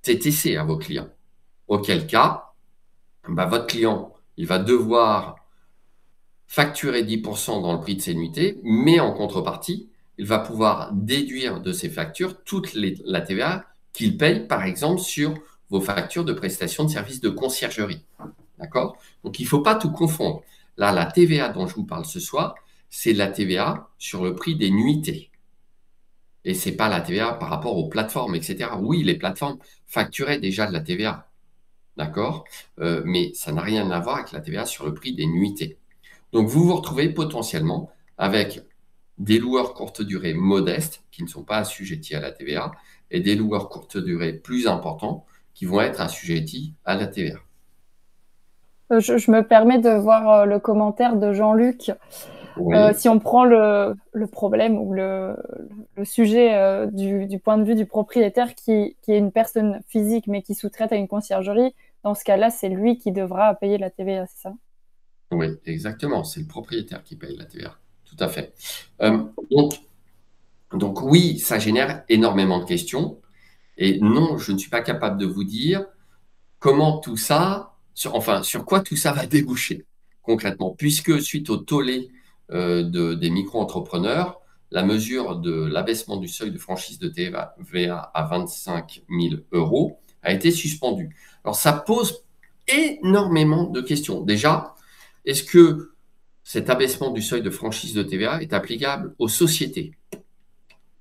TTC à vos clients. Auquel cas, votre client, il va devoir facturer 10% dans le prix de ses nuitées, mais en contrepartie, il va pouvoir déduire de ses factures toute la TVA qu'il paye, par exemple, sur vos factures de prestations de services de conciergerie. D'accord? Donc, il ne faut pas tout confondre. Là, la TVA dont je vous parle ce soir, c'est la TVA sur le prix des nuitées. Et ce n'est pas la TVA par rapport aux plateformes, etc. Oui, les plateformes facturaient déjà de la TVA. D'accord? Mais ça n'a rien à voir avec la TVA sur le prix des nuitées. Donc, vous vous retrouvez potentiellement avec des loueurs courte durée modestes qui ne sont pas assujettis à la TVA et des loueurs courte durée plus importants qui vont être assujettis à la TVA. Je me permets de voir le commentaire de Jean-Luc. Oui. Si on prend le problème ou le sujet du point de vue du propriétaire qui est une personne physique mais qui sous-traite à une conciergerie, dans ce cas-là, c'est lui qui devra payer la TVA, c'est ça? Oui, exactement. C'est le propriétaire qui paye la TVA. Tout à fait. Donc oui, ça génère énormément de questions. Et non, je ne suis pas capable de vous dire comment tout ça, sur quoi tout ça va déboucher concrètement, puisque suite au tollé des micro-entrepreneurs, la mesure de l'abaissement du seuil de franchise de TVA à 25 000 € a été suspendue. Alors ça pose énormément de questions. Déjà, est-ce que cet abaissement du seuil de franchise de TVA est applicable aux sociétés?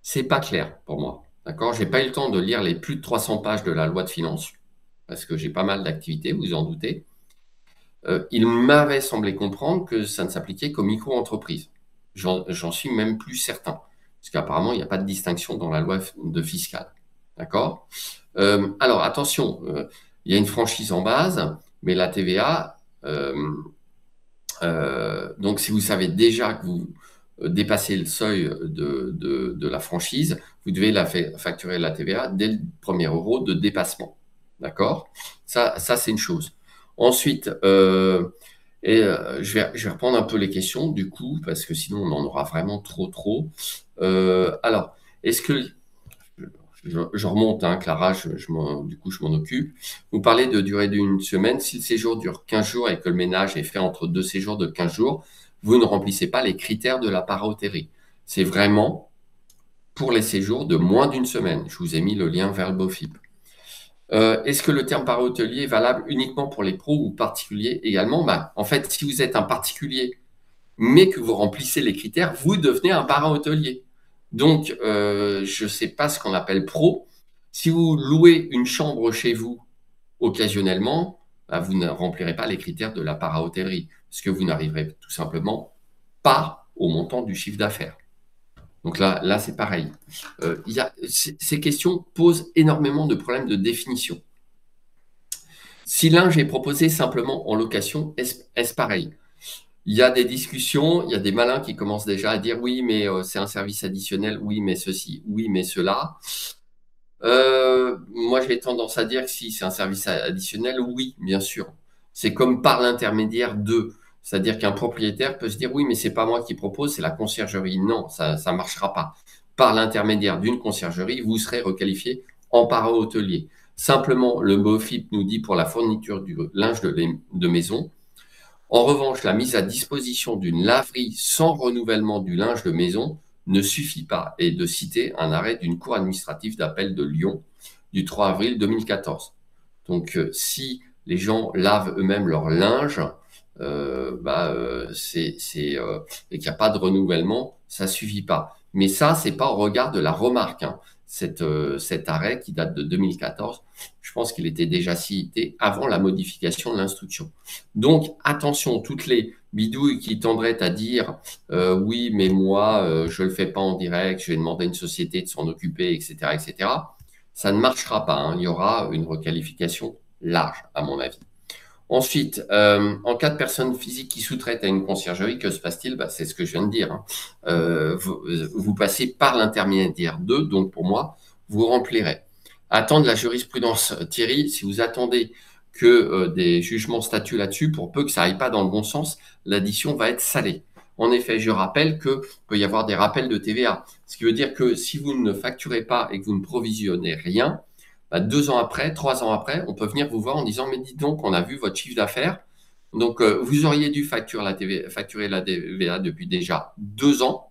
C'est pas clair pour moi. D'accord? J'ai pas eu le temps de lire les plus de 300 pages de la loi de finances parce que j'ai pas mal d'activités, vous en doutez. Il m'avait semblé comprendre que ça ne s'appliquait qu'aux micro-entreprises. J'en suis même plus certain, parce qu'apparemment, il n'y a pas de distinction dans la loi de fiscale. D'accord? Alors, attention, il y a une franchise en base, mais la TVA, donc si vous savez déjà que vous dépassez le seuil de la franchise, vous devez facturer la TVA dès le premier euro de dépassement. D'accord? Ça c'est une chose. Ensuite, je vais reprendre un peu les questions du coup, parce que sinon on en aura vraiment trop. Alors, est-ce que je remonte, hein, Clara, du coup, je m'en occupe. Vous parlez de durée d'une semaine. Si le séjour dure 15 jours et que le ménage est fait entre deux séjours de 15 jours, vous ne remplissez pas les critères de la para-hôtellerie. C'est vraiment pour les séjours de moins d'une semaine. Je vous ai mis le lien vers le BOFIP. Est-ce que le terme para-hôtelier est valable uniquement pour les pros ou particuliers également? En fait, si vous êtes un particulier, mais que vous remplissez les critères, vous devenez un para-hôtelier. Donc, je ne sais pas ce qu'on appelle pro. Si vous louez une chambre chez vous occasionnellement, vous ne remplirez pas les critères de la para-hôtellerie, parce que vous n'arriverez tout simplement pas au montant du chiffre d'affaires. Donc là c'est pareil. Ces questions posent énormément de problèmes de définition. Si linge est proposé simplement en location, est-ce pareil? Il y a des discussions, il y a des malins qui commencent déjà à dire oui, mais c'est un service additionnel, oui, mais ceci, oui, mais cela. Moi, j'ai tendance à dire que si c'est un service additionnel, oui, bien sûr. C'est comme par l'intermédiaire de. C'est-à-dire qu'un propriétaire peut se dire oui, mais c'est pas moi qui propose, c'est la conciergerie. Non, ça ne marchera pas. Par l'intermédiaire d'une conciergerie, vous serez requalifié en para-hôtelier. Simplement, le BOFIP nous dit pour la fourniture du linge de maison. En revanche, la mise à disposition d'une laverie sans renouvellement du linge de maison ne suffit pas, et de citer un arrêt d'une cour administrative d'appel de Lyon du 3 avril 2014. Donc, si les gens lavent eux-mêmes leur linge, et qu'il n'y a pas de renouvellement, ça suffit pas. Mais ça, c'est pas au regard de la remarque, hein. Cet arrêt qui date de 2014, je pense qu'il était déjà cité avant la modification de l'instruction. Donc, attention, toutes les bidouilles qui tendraient à dire oui, mais moi, je le fais pas en direct, je vais demander à une société de s'en occuper, etc., ça ne marchera pas, hein. Il y aura une requalification large, à mon avis. Ensuite, en cas de personne physique qui sous-traite à une conciergerie, que se passe-t-il? C'est ce que je viens de dire, hein. Vous passez par l'intermédiaire d'eux, donc pour moi, vous remplirez. Attendre la jurisprudence. Thierry, si vous attendez que des jugements statuent là-dessus, pour peu que ça aille pas dans le bon sens, l'addition va être salée. En effet, je rappelle qu'il peut y avoir des rappels de TVA, ce qui veut dire que si vous ne facturez pas et que vous ne provisionnez rien, 2 ans après, 3 ans après, on peut venir vous voir en disant « Mais dites donc, on a vu votre chiffre d'affaires, donc vous auriez dû facturer la TVA depuis déjà 2 ans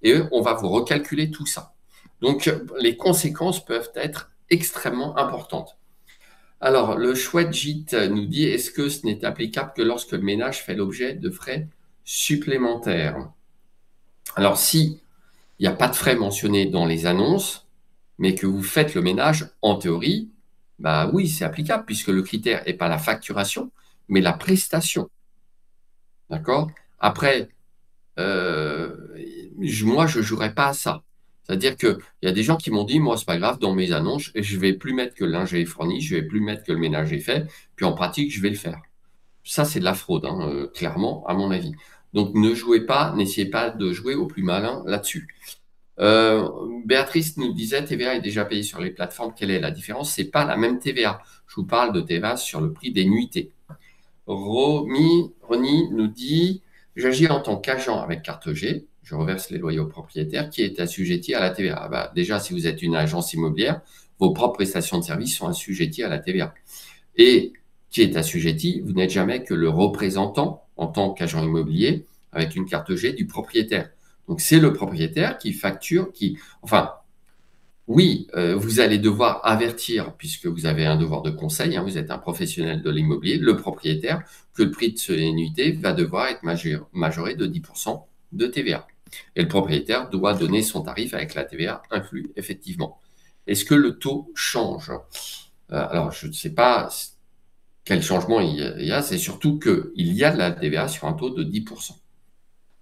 et on va vous recalculer tout ça. » Donc, les conséquences peuvent être extrêmement importantes. Alors, le chouette gîte nous dit « Est-ce que ce n'est applicable que lorsque le ménage fait l'objet de frais supplémentaires ?» Alors, si il n'y a pas de frais mentionnés dans les annonces, mais que vous faites le ménage, en théorie, oui, c'est applicable, puisque le critère n'est pas la facturation, mais la prestation. D'accord? Après, moi, je ne jouerai pas à ça. C'est-à-dire qu'il y a des gens qui m'ont dit, moi, c'est pas grave, dans mes annonces, je ne vais plus mettre que le linge est fourni, je ne vais plus mettre que le ménage est fait, puis en pratique, je vais le faire. Ça, c'est de la fraude, hein, clairement, à mon avis. Donc, ne jouez pas, n'essayez pas de jouer au plus malin là-dessus. Béatrice nous disait TVA est déjà payé sur les plateformes. Quelle est la différence? C'est pas la même TVA. Je vous parle de TVA sur le prix des nuitées. Roni nous dit j'agis en tant qu'agent avec carte G. Je reverse les loyers au propriétaire qui est assujetti à la TVA. Déjà, si vous êtes une agence immobilière, vos propres prestations de services sont assujetties à la TVA. Et qui est assujetti, vous n'êtes jamais que le représentant en tant qu'agent immobilier avec une carte G du propriétaire. Donc, c'est le propriétaire qui facture, oui, vous allez devoir avertir, puisque vous avez un devoir de conseil, hein, vous êtes un professionnel de l'immobilier, le propriétaire, que le prix de cette unité va devoir être majoré de 10% de TVA. Et le propriétaire doit donner son tarif avec la TVA inclus, effectivement. Est-ce que le taux change? Alors, je ne sais pas quel changement il y a, c'est surtout qu'il y a de la TVA sur un taux de 10%.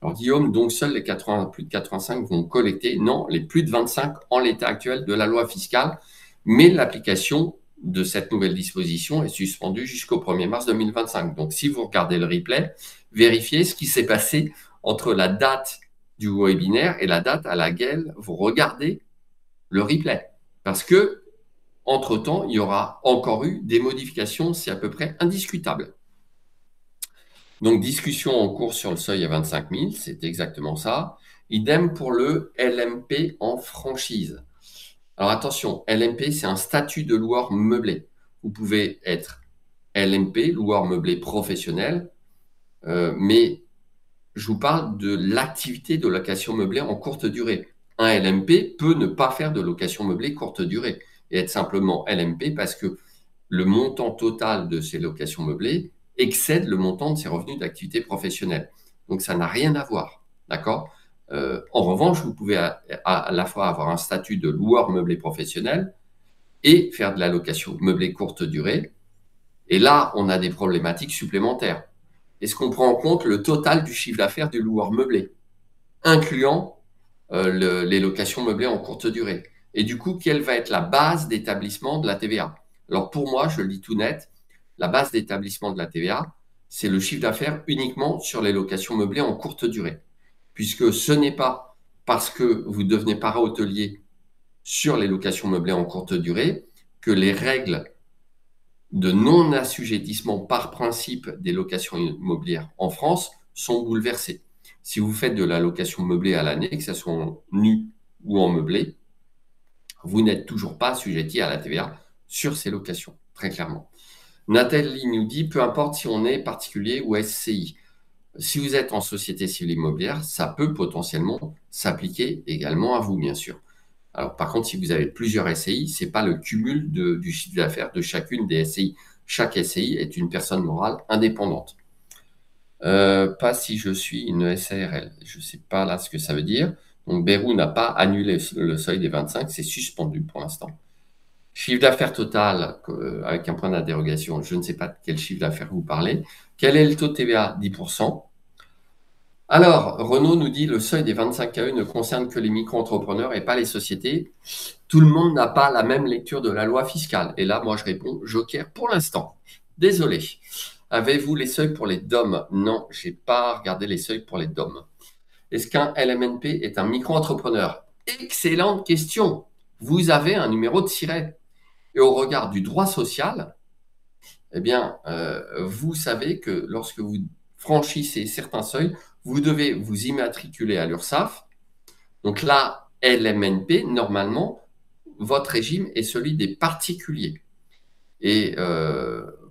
Alors Guillaume, donc seuls les plus de 85 vont collecter. Non, les plus de 25 en l'état actuel de la loi fiscale, mais l'application de cette nouvelle disposition est suspendue jusqu'au 1er mars 2025. Donc si vous regardez le replay, vérifiez ce qui s'est passé entre la date du webinaire et la date à laquelle vous regardez le replay. Parce que, entre-temps, il y aura encore eu des modifications, c'est à peu près indiscutable. Donc, discussion en cours sur le seuil à 25 000, c'est exactement ça. Idem pour le LMP en franchise. Alors attention, LMP, c'est un statut de loueur meublé. Vous pouvez être LMP, loueur meublé professionnel, mais je vous parle de l'activité de location meublée en courte durée. Un LMP peut ne pas faire de location meublée courte durée et être simplement LMP parce que le montant total de ces locations meublées excède le montant de ses revenus d'activité professionnelle. Donc, ça n'a rien à voir. D'accord? En revanche, vous pouvez à la fois avoir un statut de loueur meublé professionnel et faire de la location meublée courte durée. Et là, on a des problématiques supplémentaires. Est-ce qu'on prend en compte le total du chiffre d'affaires du loueur meublé, incluant les locations meublées en courte durée? Et du coup, quelle va être la base d'établissement de la TVA? Alors, pour moi, je le dis tout net, la base d'établissement de la TVA, c'est le chiffre d'affaires uniquement sur les locations meublées en courte durée. Puisque ce n'est pas parce que vous devenez para-hôtelier sur les locations meublées en courte durée que les règles de non-assujettissement par principe des locations immobilières en France sont bouleversées. Si vous faites de la location meublée à l'année, que ce soit en nu ou en meublé, vous n'êtes toujours pas assujetti à la TVA sur ces locations, très clairement. Nathalie nous dit, peu importe si on est particulier ou SCI. Si vous êtes en société civile immobilière, ça peut potentiellement s'appliquer également à vous, bien sûr. Alors, par contre, si vous avez plusieurs SCI, ce n'est pas le cumul du chiffre d'affaires de chacune des SCI. Chaque SCI est une personne morale indépendante. Pas si je suis une SARL. Je ne sais pas là ce que ça veut dire. Donc, Berou n'a pas annulé le seuil des 25, c'est suspendu pour l'instant. Chiffre d'affaires total, avec un point d'interrogation, je ne sais pas de quel chiffre d'affaires vous parlez. Quel est le taux de TVA? 10%. Alors, Renaud nous dit le seuil des 25 KE ne concerne que les micro-entrepreneurs et pas les sociétés. Tout le monde n'a pas la même lecture de la loi fiscale. Et là, moi, je réponds joker pour l'instant. Désolé. Avez-vous les seuils pour les DOM? Non, je n'ai pas regardé les seuils pour les DOM. Est-ce qu'un LMNP est un micro-entrepreneur? Excellente question. Vous avez un numéro de siret. Et au regard du droit social, eh bien, vous savez que lorsque vous franchissez certains seuils, vous devez vous immatriculer à l'URSSAF. Donc là, LMNP, normalement, votre régime est celui des particuliers. Et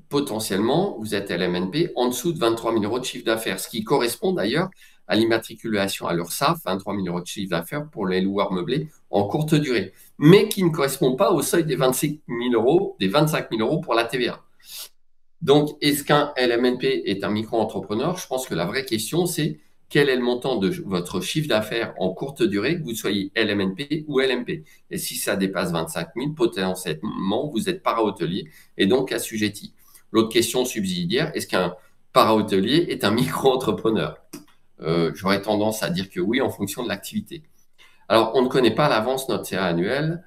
potentiellement, vous êtes LMNP en dessous de 23 000 euros de chiffre d'affaires, ce qui correspond d'ailleurs à l'immatriculation à l'URSSAF, 23 000 euros de chiffre d'affaires pour les loueurs meublés en courte durée, mais qui ne correspond pas au seuil des 25 000 euros pour la TVA. Donc, est-ce qu'un LMNP est un micro-entrepreneur? Je pense que la vraie question, c'est quel est le montant de votre chiffre d'affaires en courte durée, que vous soyez LMNP ou LMP. Et si ça dépasse 25 000, potentiellement, vous êtes para-hôtelier et donc assujetti. L'autre question subsidiaire, est-ce qu'un para-hôtelier est un micro-entrepreneur? J'aurais tendance à dire que oui, en fonction de l'activité. Alors, on ne connaît pas à l'avance notre CA annuel.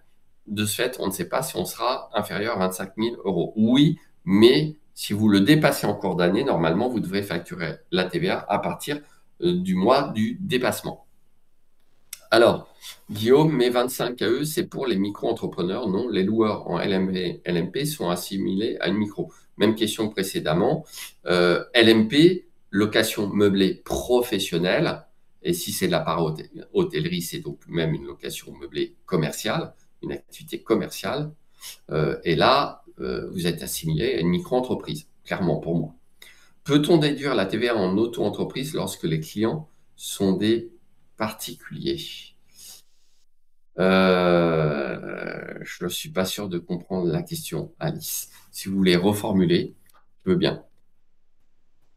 De ce fait, on ne sait pas si on sera inférieur à 25 000 euros. Oui, mais si vous le dépassez en cours d'année, normalement, vous devrez facturer la TVA à partir du mois du dépassement. Alors, Guillaume, mes 25 KE, c'est pour les micro-entrepreneurs. Non, les loueurs en LMP sont assimilés à une micro. Même question que précédemment. LMP, location meublée professionnelle. Et si c'est de la para-hôtellerie, c'est donc même une location meublée commerciale, une activité commerciale. Et là, vous êtes assimilé à une micro-entreprise, clairement pour moi. Peut-on déduire la TVA en auto-entreprise lorsque les clients sont des particuliers? Je ne suis pas sûr de comprendre la question, Alice. Si vous voulez reformuler, je veux bien.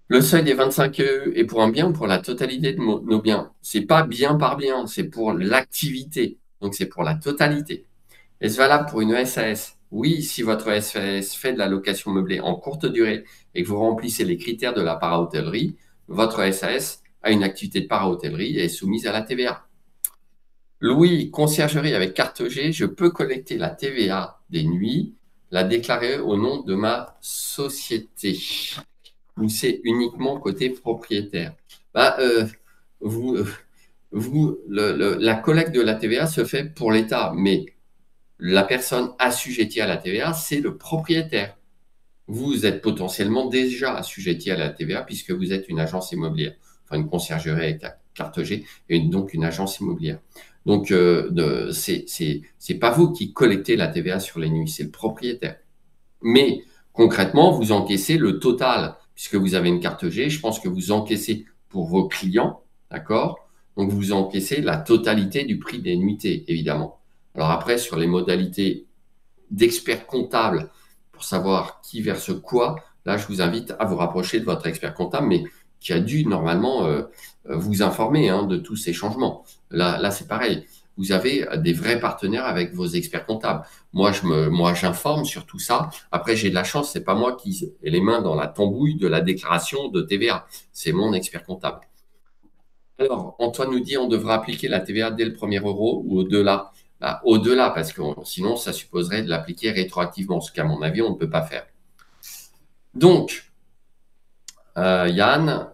Le seuil des 25 KE est pour un bien ou pour la totalité de nos biens? Ce n'est pas bien par bien, c'est pour l'activité. Donc, c'est pour la totalité. Est-ce valable pour une SAS? Oui, si votre SAS fait de la location meublée en courte durée et que vous remplissez les critères de la para-hôtellerie, votre SAS a une activité de para-hôtellerie et est soumise à la TVA. Louis, conciergerie avec carte G, je peux collecter la TVA des nuits, la déclarer au nom de ma société. Ou c'est uniquement côté propriétaire? La collecte de la TVA se fait pour l'État, mais la personne assujettie à la TVA, c'est le propriétaire. Vous êtes potentiellement déjà assujetti à la TVA puisque vous êtes une agence immobilière, enfin une conciergerie avec carte G et donc une agence immobilière. Donc, c'est pas vous qui collectez la TVA sur les nuits, c'est le propriétaire. Mais concrètement, vous encaissez le total puisque vous avez une carte G. Je pense que vous encaissez pour vos clients, d'accord? Donc, vous encaissez la totalité du prix des nuitées, évidemment. Alors après, sur les modalités d'expert comptable pour savoir qui verse quoi, là, je vous invite à vous rapprocher de votre expert comptable, mais qui a dû normalement vous informer de tous ces changements. Là, c'est pareil. Vous avez des vrais partenaires avec vos experts comptables. Moi, j'informe sur tout ça. Après, j'ai de la chance, c'est pas moi qui ai les mains dans la tambouille de la déclaration de TVA. C'est mon expert comptable. Alors, Antoine nous dit on devra appliquer la TVA dès le premier euro ou au-delà. Au-delà, parce que sinon, ça supposerait de l'appliquer rétroactivement, ce qu'à mon avis, on ne peut pas faire. Donc, Yann,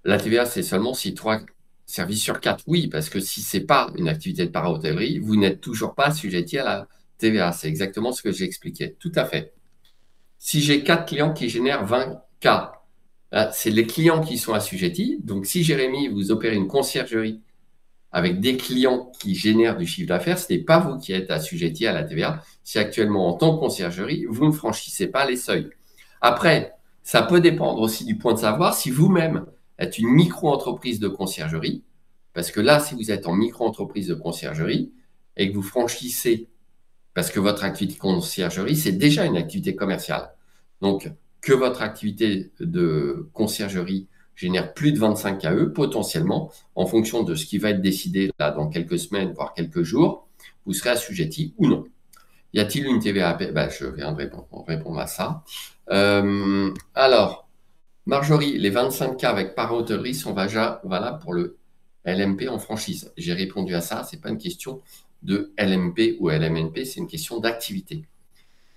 la TVA, c'est seulement si 3 services sur 4. Oui, parce que si ce n'est pas une activité de para-hôtellerie, vous n'êtes toujours pas assujetti à la TVA. C'est exactement ce que j'expliquais. Tout à fait. Si j'ai 4 clients qui génèrent 20 K, c'est les clients qui sont assujettis. Donc, si Jérémy, vous opérez une conciergerie avec des clients qui génèrent du chiffre d'affaires, ce n'est pas vous qui êtes assujetti à la TVA. Si actuellement, en tant que conciergerie, vous ne franchissez pas les seuils. Après, ça peut dépendre aussi du point de savoir si vous-même, être une micro-entreprise de conciergerie. Parce que là, si vous êtes en micro-entreprise de conciergerie et que vous franchissez, parce que votre activité de conciergerie, c'est déjà une activité commerciale. Donc, que votre activité de conciergerie génère plus de 25 KE, potentiellement, en fonction de ce qui va être décidé là dans quelques semaines, voire quelques jours, vous serez assujetti ou non. Y a-t-il une TVA à payer? Je viens de répondre à ça. Alors, Marjorie, les 25 K avec para-hôtellerie sont valables pour le LMP en franchise. J'ai répondu à ça, ce n'est pas une question de LMP ou LMNP, c'est une question d'activité.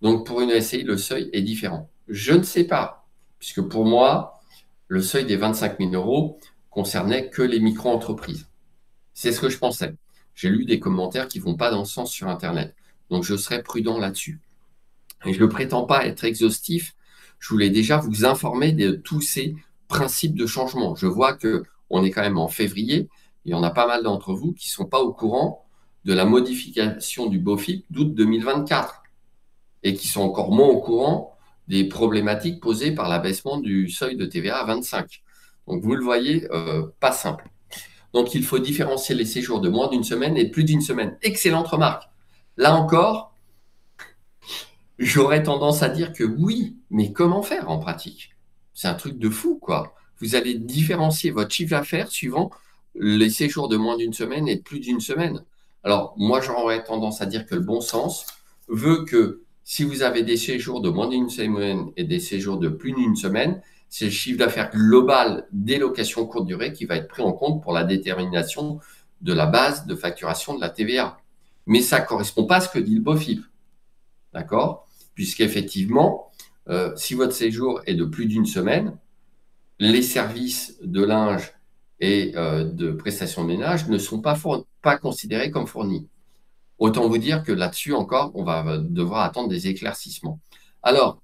Donc, pour une SCI, le seuil est différent. Je ne sais pas, puisque pour moi, le seuil des 25 000 € concernait que les micro-entreprises. C'est ce que je pensais. J'ai lu des commentaires qui ne vont pas dans ce sens sur Internet. Donc, je serai prudent là-dessus. Et je ne prétends pas être exhaustif. Je voulais déjà vous informer de tous ces principes de changement. Je vois qu'on est quand même en février. Il y en a pas mal d'entre vous qui ne sont pas au courant de la modification du BOFIP d'août 2024 et qui sont encore moins au courant des problématiques posées par l'abaissement du seuil de TVA à 25. Donc, vous le voyez, pas simple. Donc, il faut différencier les séjours de moins d'une semaine et de plus d'une semaine. Excellente remarque. Là encore, j'aurais tendance à dire que oui, mais comment faire en pratique? C'est un truc de fou, quoi. Vous allez différencier votre chiffre d'affaires suivant les séjours de moins d'une semaine et de plus d'une semaine. Alors, moi, j'aurais tendance à dire que le bon sens veut que si vous avez des séjours de moins d'une semaine et des séjours de plus d'une semaine, c'est le chiffre d'affaires global des locations courte durée qui va être pris en compte pour la détermination de la base de facturation de la TVA. Mais ça ne correspond pas à ce que dit le BOFIP. D'accord? Puisqu'effectivement, si votre séjour est de plus d'une semaine, les services de linge et de prestation de ménage ne sont pas considérés comme fournis. Autant vous dire que là-dessus encore, on va devoir attendre des éclaircissements. Alors,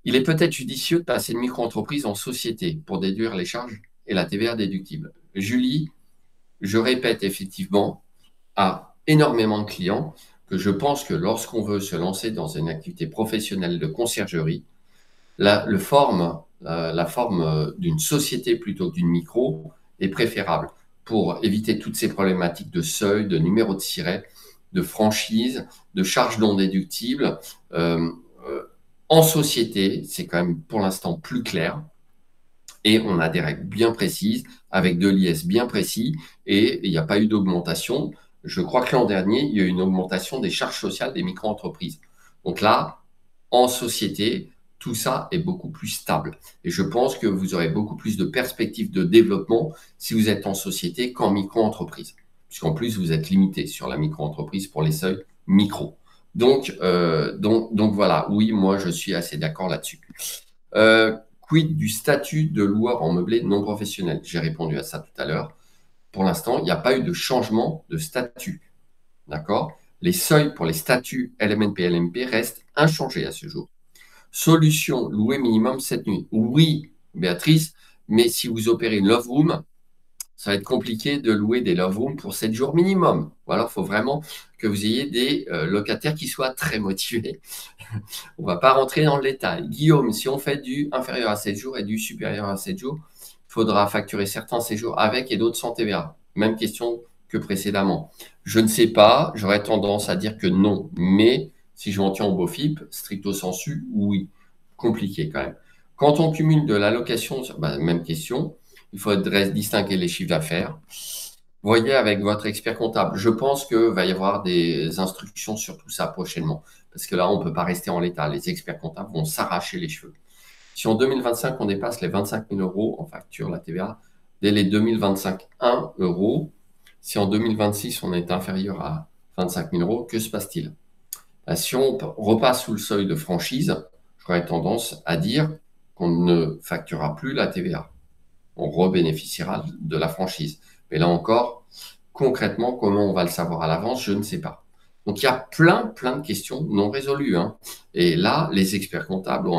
il est peut-être judicieux de passer de micro-entreprise en société pour déduire les charges et la TVA déductible. Julie, je répète effectivement à énormément de clients que je pense que lorsqu'on veut se lancer dans une activité professionnelle de conciergerie, la forme d'une société plutôt que d'une micro est préférable pour éviter toutes ces problématiques de seuil, de numéro de siret, de franchise, de charges non déductibles. En société, c'est quand même pour l'instant plus clair. Et on a des règles bien précises, avec de l'IS bien précis, et il n'y a pas eu d'augmentation. Je crois que l'an dernier, il y a eu une augmentation des charges sociales des micro-entreprises. Donc là, en société, tout ça est beaucoup plus stable. Et je pense que vous aurez beaucoup plus de perspectives de développement si vous êtes en société qu'en micro-entreprise. Puisqu'en plus, vous êtes limité sur la micro-entreprise pour les seuils micro. Donc voilà, oui, moi, je suis assez d'accord là-dessus. Quid du statut de loueur en meublé non professionnel? J'ai répondu à ça tout à l'heure. Pour l'instant, il n'y a pas eu de changement de statut. D'accord? Les seuils pour les statuts LMNP et LMP restent inchangés à ce jour. Solution, louer minimum 7 nuits. Oui, Béatrice, mais si vous opérez une love room, ça va être compliqué de louer des love rooms pour 7 jours minimum. Ou alors, il faut vraiment que vous ayez des locataires qui soient très motivés. On ne va pas rentrer dans le détail. Guillaume, si on fait du inférieur à 7 jours et du supérieur à 7 jours, il faudra facturer certains séjours avec et d'autres sans TVA. Même question que précédemment. Je ne sais pas, j'aurais tendance à dire que non, mais si je m'en tiens au BOFIP, stricto sensu, oui. Compliqué quand même. Quand on cumule de l'allocation, même question, il faudrait distinguer les chiffres d'affaires. Voyez avec votre expert comptable. Je pense qu'il va y avoir des instructions sur tout ça prochainement. Parce que là, on ne peut pas rester en l'état. Les experts comptables vont s'arracher les cheveux. Si en 2025, on dépasse les 25 000 € en facture, la TVA, dès les 2025, 1 euro. Si en 2026, on est inférieur à 25 000 €, que se passe-t-il? Si on repasse sous le seuil de franchise, j'aurais tendance à dire qu'on ne facturera plus la TVA. On rebénéficiera de la franchise. Mais là encore, concrètement, comment on va le savoir à l'avance, je ne sais pas. Donc, il y a plein de questions non résolues. Et là, les experts comptables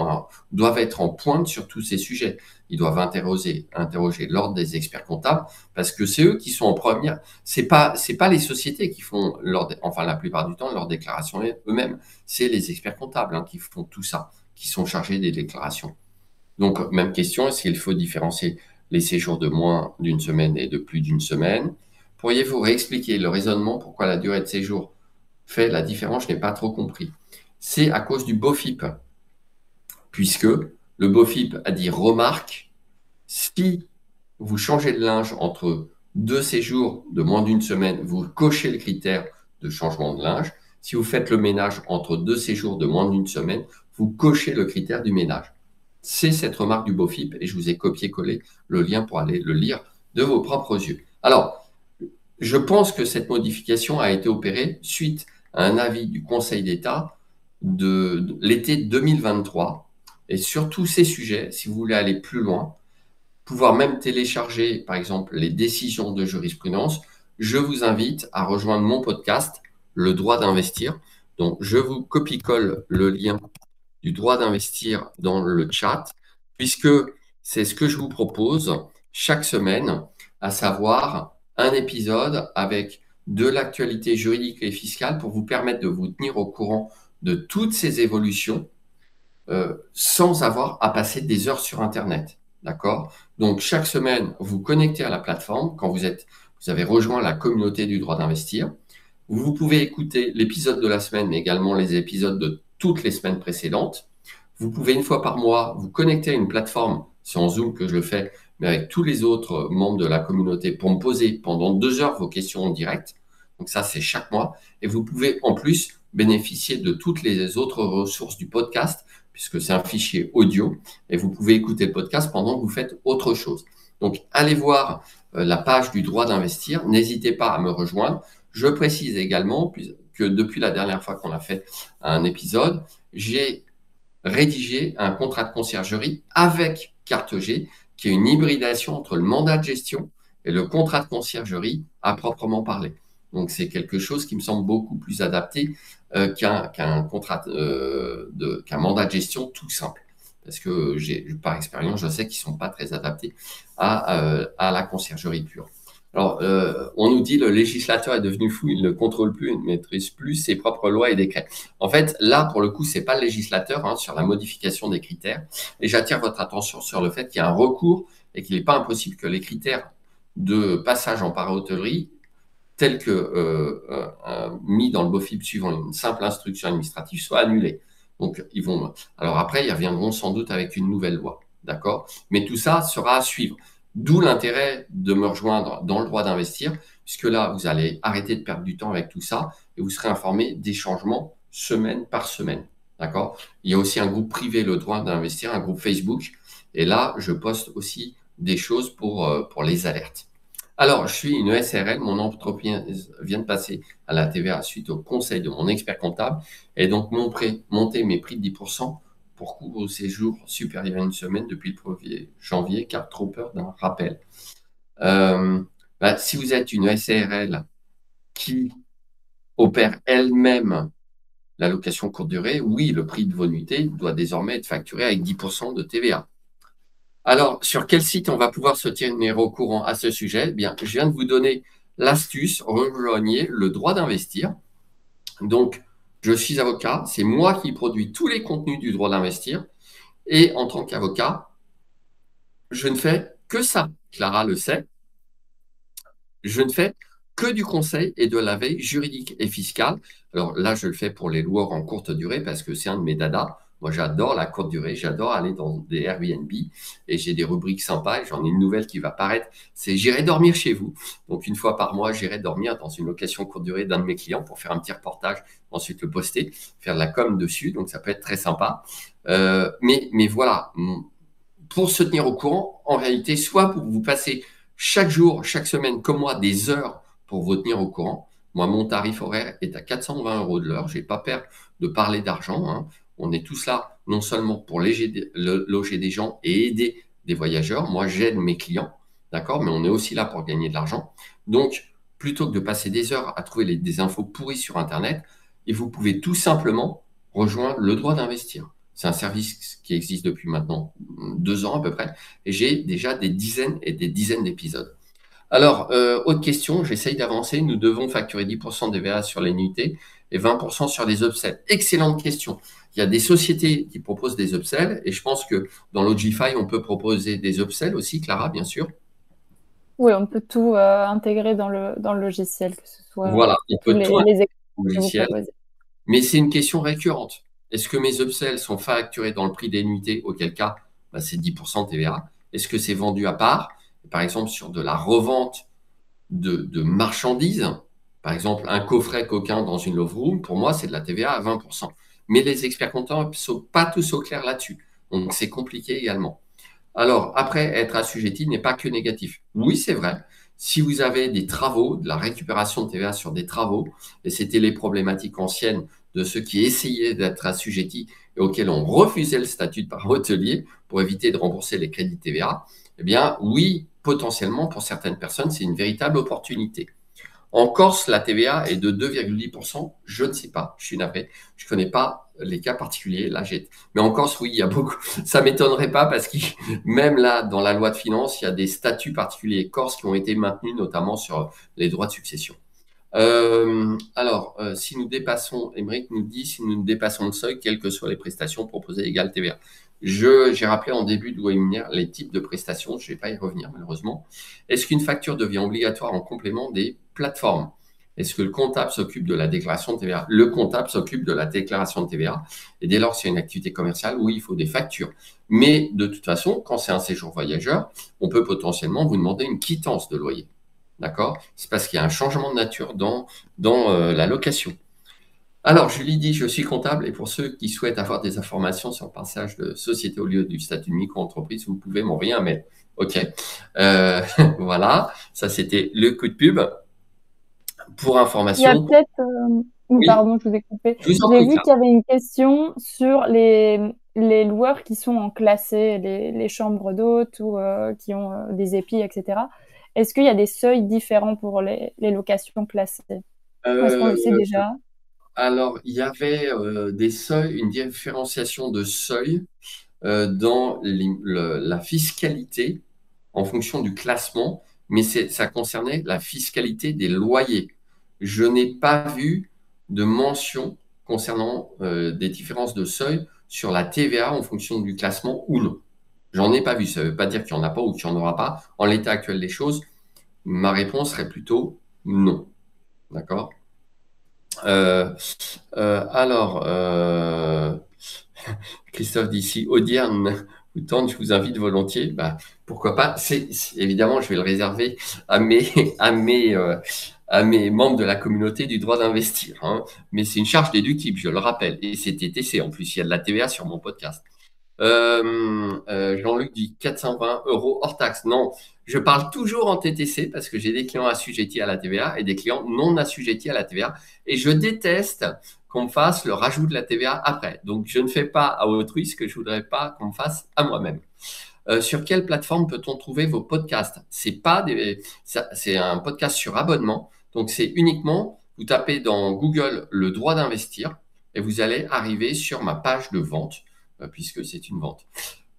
doivent être en pointe sur tous ces sujets. Ils doivent interroger l'ordre des experts comptables parce que c'est eux qui sont en première. C'est pas les sociétés qui font la plupart du temps leur déclaration eux-mêmes. C'est les experts comptables qui font tout ça, qui sont chargés des déclarations. Donc, même question, est-ce qu'il faut différencier les séjours de moins d'une semaine et de plus d'une semaine? Pourriez-vous réexpliquer le raisonnement pourquoi la durée de séjour fait la différence? Je n'ai pas trop compris. C'est à cause du BOFIP, puisque le BOFIP a dit remarque, si vous changez de linge entre 2 séjours de moins d'une semaine, vous cochez le critère de changement de linge. Si vous faites le ménage entre 2 séjours de moins d'une semaine, vous cochez le critère du ménage. C'est cette remarque du BOFIP et je vous ai copié-collé le lien pour aller le lire de vos propres yeux. Alors, je pense que cette modification a été opérée suite à un avis du Conseil d'État de l'été 2023. Et sur tous ces sujets, si vous voulez aller plus loin, pouvoir même télécharger, par exemple, les décisions de jurisprudence, je vous invite à rejoindre mon podcast, Le droit d'investir. Donc, je vous copie-colle le lien du droit d'investir dans le chat, puisque c'est ce que je vous propose chaque semaine, à savoir un épisode avec de l'actualité juridique et fiscale pour vous permettre de vous tenir au courant de toutes ces évolutions sans avoir à passer des heures sur Internet. D'accord? Donc, chaque semaine, vous connectez à la plateforme quand vous avez rejoint la communauté du droit d'investir. Vous pouvez écouter l'épisode de la semaine, mais également les épisodes de toutes les semaines précédentes. Vous pouvez une fois par mois vous connecter à une plateforme, c'est en Zoom que je le fais, mais avec tous les autres membres de la communauté pour me poser pendant 2 heures vos questions en direct. Donc ça, c'est chaque mois. Et vous pouvez en plus bénéficier de toutes les autres ressources du podcast, puisque c'est un fichier audio, et vous pouvez écouter le podcast pendant que vous faites autre chose. Donc, allez voir la page du droit d'investir. N'hésitez pas à me rejoindre. Je précise également que depuis la dernière fois qu'on a fait un épisode, j'ai rédigé un contrat de conciergerie avec carte G, qui est une hybridation entre le mandat de gestion et le contrat de conciergerie à proprement parler. Donc, c'est quelque chose qui me semble beaucoup plus adapté qu'un mandat de gestion tout simple. Parce que par expérience, je sais qu'ils ne sont pas très adaptés à la conciergerie pure. Alors, on nous dit le législateur est devenu fou, il ne contrôle plus, il ne maîtrise plus ses propres lois et décrets. En fait, là, pour le coup, c'est pas le législateur sur la modification des critères. Et j'attire votre attention sur le fait qu'il y a un recours et qu'il n'est pas impossible que les critères de passage en para-hôtellerie, tels que mis dans le BOFIP suivant une simple instruction administrative, soient annulés. Donc, alors après, ils reviendront sans doute avec une nouvelle loi. D'accord? Mais tout ça sera à suivre. D'où l'intérêt de me rejoindre dans le droit d'investir, puisque là, vous allez arrêter de perdre du temps avec tout ça et vous serez informé des changements semaine par semaine. D'accord? Il y a aussi un groupe privé, le droit d'investir, un groupe Facebook. Et là, je poste aussi des choses pour les alertes. Alors, je suis une SRL, mon entreprise vient de passer à la TVA suite au conseil de mon expert comptable et donc monter mes prix de 10% pour couvrir au séjour supérieur à une semaine depuis le 1er janvier, car trop peur d'un rappel. Si vous êtes une SARL qui opère elle-même la location courte durée, oui, le prix de vos nuitées doit désormais être facturé avec 10% de TVA. Alors, sur quel site on va pouvoir se tenir au courant à ce sujet? Bien, je viens de vous donner l'astuce, rejoignez le droit d'investir. Donc, je suis avocat, c'est moi qui produis tous les contenus du droit d'investir. Et en tant qu'avocat, je ne fais que ça. Clara le sait. Je ne fais que du conseil et de la veille juridique et fiscale. Alors là, je le fais pour les loueurs en courte durée parce que c'est un de mes dadas. Moi, j'adore la courte durée, j'adore aller dans des Airbnb et j'ai des rubriques sympas. J'en ai une nouvelle qui va paraître, c'est J'irai dormir chez vous. Donc, une fois par mois, j'irai dormir dans une location courte durée d'un de mes clients pour faire un petit reportage, ensuite le poster, faire de la com dessus. Donc, ça peut être très sympa. Mais voilà, pour se tenir au courant, en réalité, soit pour vous passer chaque jour, chaque semaine, comme moi, des heures pour vous tenir au courant. Moi, mon tarif horaire est à 420 € de l'heure. Je n'ai pas peur de parler d'argent. On est tous là, non seulement pour loger des gens et aider des voyageurs. Moi, j'aide mes clients, d'accord, mais on est aussi là pour gagner de l'argent. Donc, plutôt que de passer des heures à trouver des infos pourries sur Internet, et vous pouvez tout simplement rejoindre le droit d'investir. C'est un service qui existe depuis maintenant 2 ans à peu près, et j'ai déjà des dizaines et des dizaines d'épisodes. Alors, autre question, j'essaye d'avancer. Nous devons facturer 10% des VA sur les nuitées et 20% sur les upsells. Excellente question. il y a des sociétés qui proposent des upsells et je pense que dans Logify, on peut proposer des upsells aussi, Clara, bien sûr. Oui, on peut tout intégrer dans le logiciel, que ce soit Voilà, on tous peut tout les extraits que vous logiciel, proposez. mais c'est une question récurrente. Est-ce que mes upsells sont facturés dans le prix des nuitées, auquel cas bah, c'est 10% TVA? Est-ce que c'est vendu à part? Par exemple, sur de la revente de marchandises, par exemple un coffret coquin dans une love room, pour moi c'est de la TVA à 20%. Mais les experts comptables ne sont pas tous au clair là-dessus. Donc c'est compliqué également. Alors, après, être assujetti n'est pas que négatif. Oui, c'est vrai. Si vous avez des travaux, de la récupération de TVA sur des travaux, et c'était les problématiques anciennes de ceux qui essayaient d'être assujettis et auxquels on refusait le statut de parent hôtelier pour éviter de rembourser les crédits de TVA, eh bien, oui, potentiellement, pour certaines personnes, c'est une véritable opportunité. En Corse, la TVA est de 2,10%. Je ne sais pas, je suis navré. Je ne connais pas les cas particuliers. Là, mais en Corse, oui, il y a beaucoup. Ça ne m'étonnerait pas parce que même là, dans la loi de finances, il y a des statuts particuliers corse qui ont été maintenus, notamment sur les droits de succession. Si nous dépassons, Émeric nous dit, si nous dépassons le seuil, quelles que soient les prestations proposées égales TVA. J'ai rappelé en début de webinaire les types de prestations, je ne vais pas y revenir malheureusement. Est-ce qu'une facture devient obligatoire en complément des plateformes? Est-ce que le comptable s'occupe de la déclaration de TVA? Le comptable s'occupe de la déclaration de TVA. Et dès lors, s'il y a une activité commerciale, oui, il faut des factures. Mais de toute façon, quand c'est un séjour voyageur, on peut potentiellement vous demander une quittance de loyer. D'accord? C'est parce qu'il y a un changement de nature dans la location. Alors, Julie dit, je suis comptable et pour ceux qui souhaitent avoir des informations sur le passage de société au lieu du statut de micro-entreprise, vous pouvez m'envoyer un mail. OK. Voilà, ça c'était le coup de pub. Pour Il y a information, peut-être, oui, pardon, je vous ai coupé. je vous en J'ai prie, vu Clara. qu'il y avait une question sur les loueurs qui sont en classé, les chambres d'hôtes ou qui ont des épis, etc. Est-ce qu'il y a des seuils différents pour les locations classées? Ou est-ce qu'on Euh, le sait déjà? alors, il y avait des seuils, une différenciation de seuils dans la fiscalité en fonction du classement, mais ça concernait la fiscalité des loyers. Je n'ai pas vu de mention concernant des différences de seuil sur la TVA en fonction du classement ou non. J'en ai pas vu. Ça ne veut pas dire qu'il n'y en a pas ou qu'il n'y en aura pas. En l'état actuel des choses, ma réponse serait plutôt non. D'accord? Euh, alors, Christophe d'ici, Audierne vous tente, je vous invite volontiers. Bah, pourquoi pas? Évidemment, je vais le réserver à mes, à mes membres de la communauté du droit d'investir, hein. Mais c'est une charge déductible, je le rappelle. Et c'est TTC en plus, il y a de la TVA sur mon podcast. Jean-Luc dit 420 € hors taxe. Non, je parle toujours en TTC parce que j'ai des clients assujettis à la TVA et des clients non assujettis à la TVA. Et je déteste qu'on me fasse le rajout de la TVA après. Donc, je ne fais pas à autrui ce que je voudrais pas qu'on me fasse à moi-même. Sur quelle plateforme peut-on trouver vos podcasts? C'est un podcast sur abonnement. Donc, c'est uniquement, vous tapez dans Google le droit d'investir et vous allez arriver sur ma page de vente, puisque c'est une vente.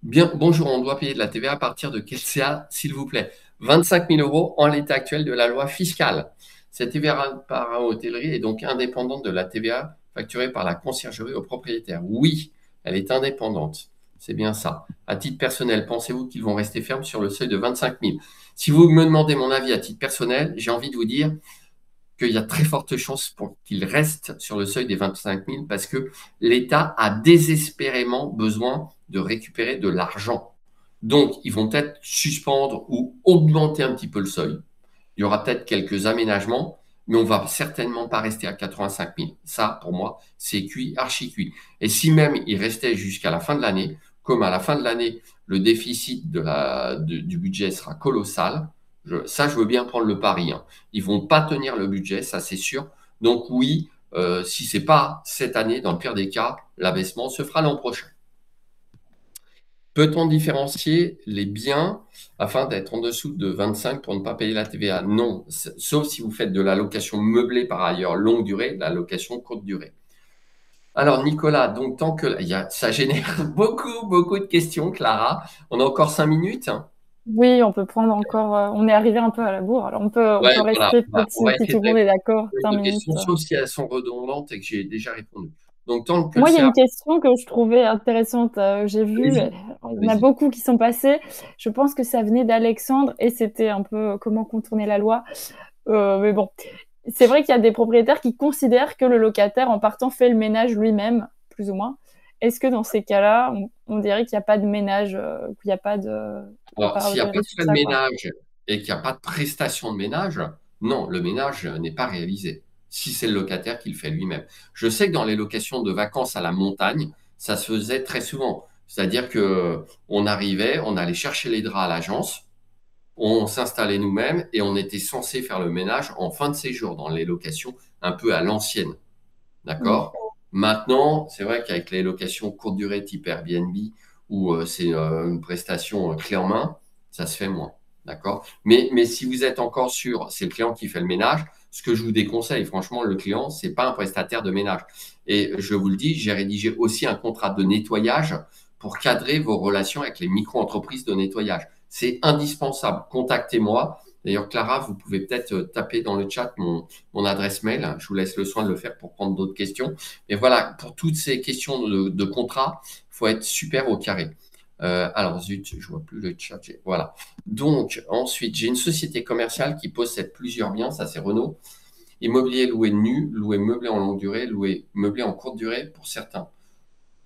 Bien, bonjour, on doit payer de la TVA à partir de quel CA, s'il vous plaît? 25 000 € en l'état actuel de la loi fiscale. Cette TVA par hôtellerie est donc indépendante de la TVA facturée par la conciergerie au propriétaire. Oui, elle est indépendante. C'est bien ça. À titre personnel, pensez-vous qu'ils vont rester fermes sur le seuil de 25 000? Si vous me demandez mon avis à titre personnel, j'ai envie de vous dire qu'il y a très forte chance pour qu'ils restent sur le seuil des 25 000 parce que l'État a désespérément besoin de récupérer de l'argent. Donc, ils vont peut-être suspendre ou augmenter un petit peu le seuil. Il y aura peut-être quelques aménagements, mais on va certainement pas rester à 85 000. Ça, pour moi, c'est cuit, archi cuit. Et si même il restait jusqu'à la fin de l'année, comme à la fin de l'année, le déficit du budget sera colossal, je veux bien prendre le pari, hein. Ils vont pas tenir le budget, ça c'est sûr. Donc oui, si c'est pas cette année, dans le pire des cas, l'abaissement se fera l'an prochain. Peut-on différencier les biens afin d'être en dessous de 25 pour ne pas payer la TVA? Non, sauf si vous faites de la location meublée par ailleurs longue durée, la location courte durée. Alors Nicolas, donc tant que ça génère beaucoup de questions, Clara. On a encore 5 minutes. Oui, on peut prendre encore. On est arrivé un peu à la bourre, alors on Ouais, peut voilà, rester peut-être on va si essayer tout de le monde est d'accord, répondre 5 aux minutes. questions, sauf si elles sont redondantes et que j'ai déjà répondu. Donc, tant que le Moi, il y a CA, une question que je trouvais intéressante. J'ai vu, allez-y, il y en a allez-y. beaucoup qui sont passés. Je pense que ça venait d'Alexandre et c'était un peu comment contourner la loi. Mais bon, c'est vrai qu'il y a des propriétaires qui considèrent que le locataire, en partant, fait le ménage lui-même, plus ou moins. Est-ce que dans ces cas-là, on dirait qu'il n'y a pas de ménage, qu'il n'y a pas de Alors, part s'il n'y a pas hôtellerie de sur frais de ça, quoi? ménage et qu'il n'y a pas de prestation de ménage, non, le ménage n'est pas réalisé. Si c'est le locataire qui le fait lui-même. Je sais que dans les locations de vacances à la montagne, ça se faisait très souvent. C'est-à-dire que on arrivait, on allait chercher les draps à l'agence, on s'installait nous-mêmes et on était censé faire le ménage en fin de séjour dans les locations un peu à l'ancienne. Mmh. D'accord? Maintenant, c'est vrai qu'avec les locations courte durée type Airbnb, où c'est une prestation clé en main, ça se fait moins. D'accord? Mais si vous êtes encore sûr, c'est le client qui fait le ménage, ce que je vous déconseille, franchement, le client, c'est pas un prestataire de ménage. Et je vous le dis, j'ai rédigé aussi un contrat de nettoyage pour cadrer vos relations avec les micro-entreprises de nettoyage. C'est indispensable. Contactez-moi. D'ailleurs, Clara, vous pouvez peut-être taper dans le chat mon adresse mail. Je vous laisse le soin de le faire pour prendre d'autres questions. Mais voilà, pour toutes ces questions de contrat, il faut être super au carré. Alors, zut, je vois plus le chat. Voilà. Donc, ensuite, j'ai une société commerciale qui possède plusieurs biens. Ça, c'est Renault. Immobilier loué nu, loué meublé en longue durée, loué meublé en courte durée pour certains.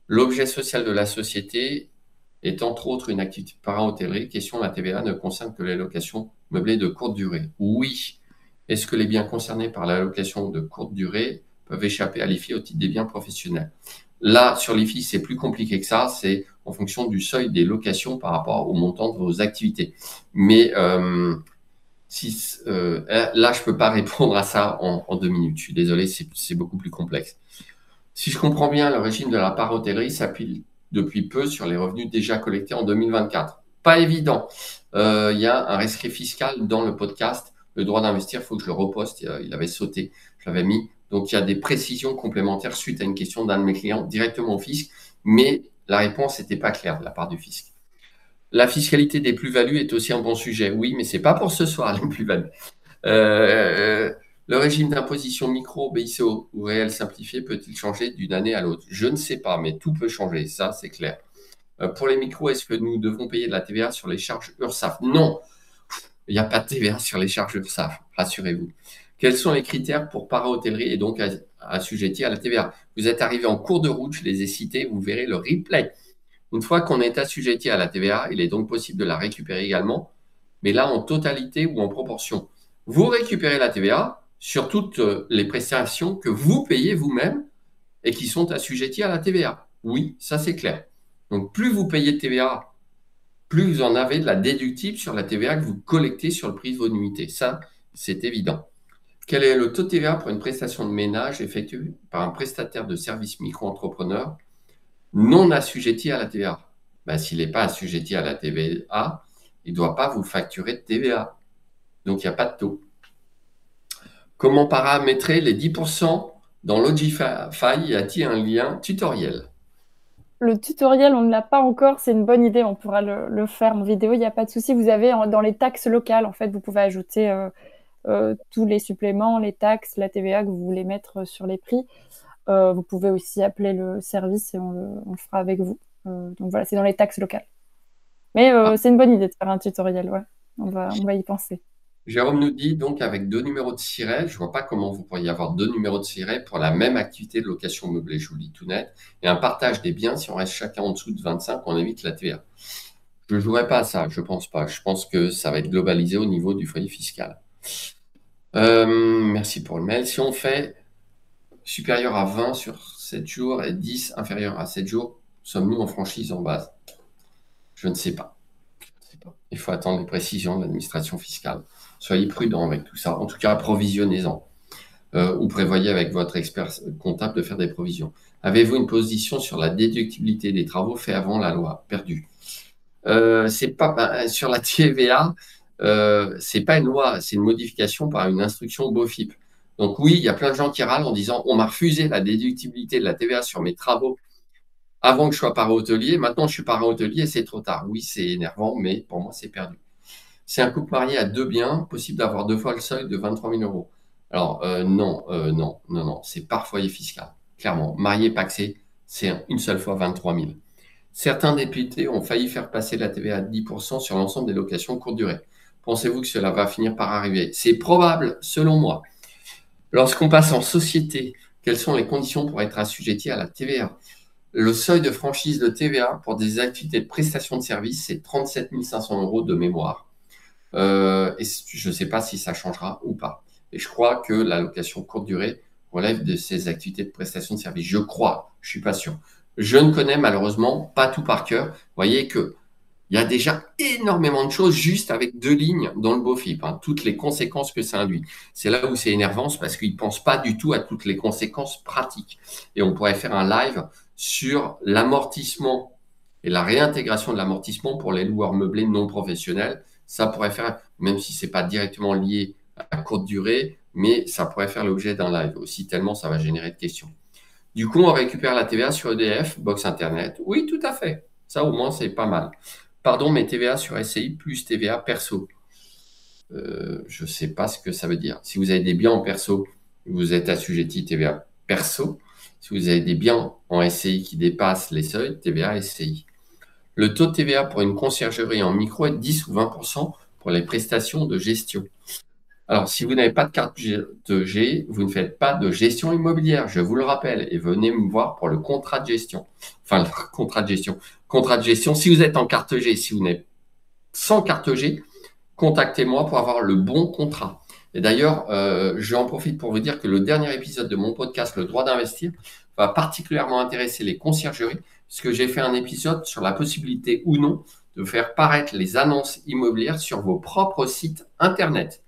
L'objet social de la société est entre autres une activité para-hôtellerie. Question, la TVA ne concerne que les locations meublées de courte durée. Oui. Est-ce que les biens concernés par la location de courte durée peuvent échapper à l'IFI au titre des biens professionnels? Là, sur l'IFI, c'est plus compliqué que ça. C'est en fonction du seuil des locations par rapport au montant de vos activités. Mais là, je ne peux pas répondre à ça en 2 minutes. Je suis désolé, c'est beaucoup plus complexe. Si je comprends bien, le régime de la part hôtellerie s'appuie depuis peu sur les revenus déjà collectés en 2024. Pas évident. Il y a un rescrit fiscal dans le podcast. Le droit d'investir, il faut que je le reposte. Il avait sauté, je l'avais mis. Donc, il y a des précisions complémentaires suite à une question d'un de mes clients directement au fisc, mais la réponse n'était pas claire de la part du fisc. La fiscalité des plus-values est aussi un bon sujet. Oui, mais c'est pas pour ce soir, les plus-values. Le régime d'imposition micro, BICO ou réel simplifié peut-il changer d'une année à l'autre? Je ne sais pas, mais tout peut changer, ça c'est clair. Pour les micros, est-ce que nous devons payer de la TVA sur les charges URSSAF? Non, il n'y a pas de TVA sur les charges URSSAF, rassurez-vous. Quels sont les critères pour para-hôtellerie et donc assujetti à la TVA? Vous êtes arrivé en cours de route, je les ai cités, vous verrez le replay. Une fois qu'on est assujetti à la TVA, il est donc possible de la récupérer également, mais là en totalité ou en proportion. Vous récupérez la TVA sur toutes les prestations que vous payez vous-même et qui sont assujetties à la TVA. Oui, ça c'est clair. Donc plus vous payez de TVA, plus vous en avez de la déductible sur la TVA que vous collectez sur le prix de vos nuitées. Ça, c'est évident. Quel est le taux de TVA pour une prestation de ménage effectuée par un prestataire de services micro-entrepreneur non assujetti à la TVA? Ben, s'il n'est pas assujetti à la TVA, il ne doit pas vous facturer de TVA. Donc, il n'y a pas de taux. Comment paramétrer les 10% dans Logify? Y a-t-il un lien tutoriel? Le tutoriel, on ne l'a pas encore, c'est une bonne idée, on pourra le faire en vidéo, il n'y a pas de souci. Vous avez dans les taxes locales, en fait, vous pouvez ajouter tous les suppléments, les taxes, la TVA que vous voulez mettre sur les prix. Vous pouvez aussi appeler le service et on le fera avec vous. Donc voilà, c'est dans les taxes locales. Mais Ah, c'est une bonne idée de faire un tutoriel, ouais. On va y penser. Jérôme nous dit donc avec 2 numéros de siret, je ne vois pas comment vous pourriez avoir 2 numéros de siret pour la même activité de location meublée, je vous le dis tout net, et un partage des biens si on reste chacun en dessous de 25, on évite la TVA. Je ne jouerai pas à ça, je pense pas. Je pense que ça va être globalisé au niveau du foyer fiscal. Merci pour le mail. Si on fait supérieur à 20 sur 7 jours et 10 inférieur à 7 jours, sommes-nous en franchise en base? Je ne sais pas. Il faut attendre les précisions de l'administration fiscale. Soyez prudents avec tout ça. En tout cas, approvisionnez-en. Ou prévoyez avec votre expert comptable de faire des provisions. Avez-vous une position sur la déductibilité des travaux faits avant la loi? Perdu. C'est pas sur la TVA, c'est pas une loi, c'est une modification par une instruction BOFIP. Donc oui, il y a plein de gens qui râlent en disant on m'a refusé la déductibilité de la TVA sur mes travaux avant que je sois parent-hôtelier. Maintenant, je suis parent-hôtelier et c'est trop tard. Oui, c'est énervant, mais pour moi, c'est perdu. C'est un couple marié à 2 biens, possible d'avoir 2 fois le seuil de 23 000 euros. Alors non, non, non, non, c'est par foyer fiscal. clairement. Marié, pacsé, c'est une seule fois 23 000. Certains députés ont failli faire passer la TVA à 10% sur l'ensemble des locations courte durée. Pensez-vous que cela va finir par arriver? C'est probable, selon moi. Lorsqu'on passe en société, quelles sont les conditions pour être assujetti à la TVA? Le seuil de franchise de TVA pour des activités de prestation de services, c'est 37 500 euros de mémoire. Et je ne sais pas si ça changera ou pas. Et je crois que la location courte durée relève de ces activités de prestation de services. Je crois, je ne suis pas sûr. Je ne connais malheureusement pas tout par cœur. Vous voyez que il y a déjà énormément de choses juste avec 2 lignes dans le BOFIP, hein, toutes les conséquences que ça induit. C'est là où c'est énervant, c'est parce qu'ils ne pensent pas du tout à toutes les conséquences pratiques. Et on pourrait faire un live sur l'amortissement et la réintégration de l'amortissement pour les loueurs meublés non professionnels. Ça pourrait faire, même si ce n'est pas directement lié à courte durée, mais ça pourrait faire l'objet d'un live aussi, tellement ça va générer de questions. Du coup, on récupère la TVA sur EDF, box Internet. Oui, tout à fait. Ça, au moins, c'est pas mal. Pardon, mais TVA sur SCI plus TVA perso. Je ne sais pas ce que ça veut dire. Si vous avez des biens en perso, vous êtes assujetti TVA perso. Si vous avez des biens en SCI qui dépassent les seuils, TVA SCI. Le taux de TVA pour une conciergerie en micro est de 10 ou 20% pour les prestations de gestion. Alors, si vous n'avez pas de carte de G, vous ne faites pas de gestion immobilière, je vous le rappelle, et venez me voir pour le contrat de gestion. Enfin, le contrat de gestion. Contrat de gestion, si vous êtes en carte G, si vous n'êtes sans carte G, contactez-moi pour avoir le bon contrat. Et d'ailleurs, j'en profite pour vous dire que le dernier épisode de mon podcast, Le droit d'investir, va particulièrement intéresser les conciergeries, puisque j'ai fait un épisode sur la possibilité ou non de faire paraître les annonces immobilières sur vos propres sites Internet.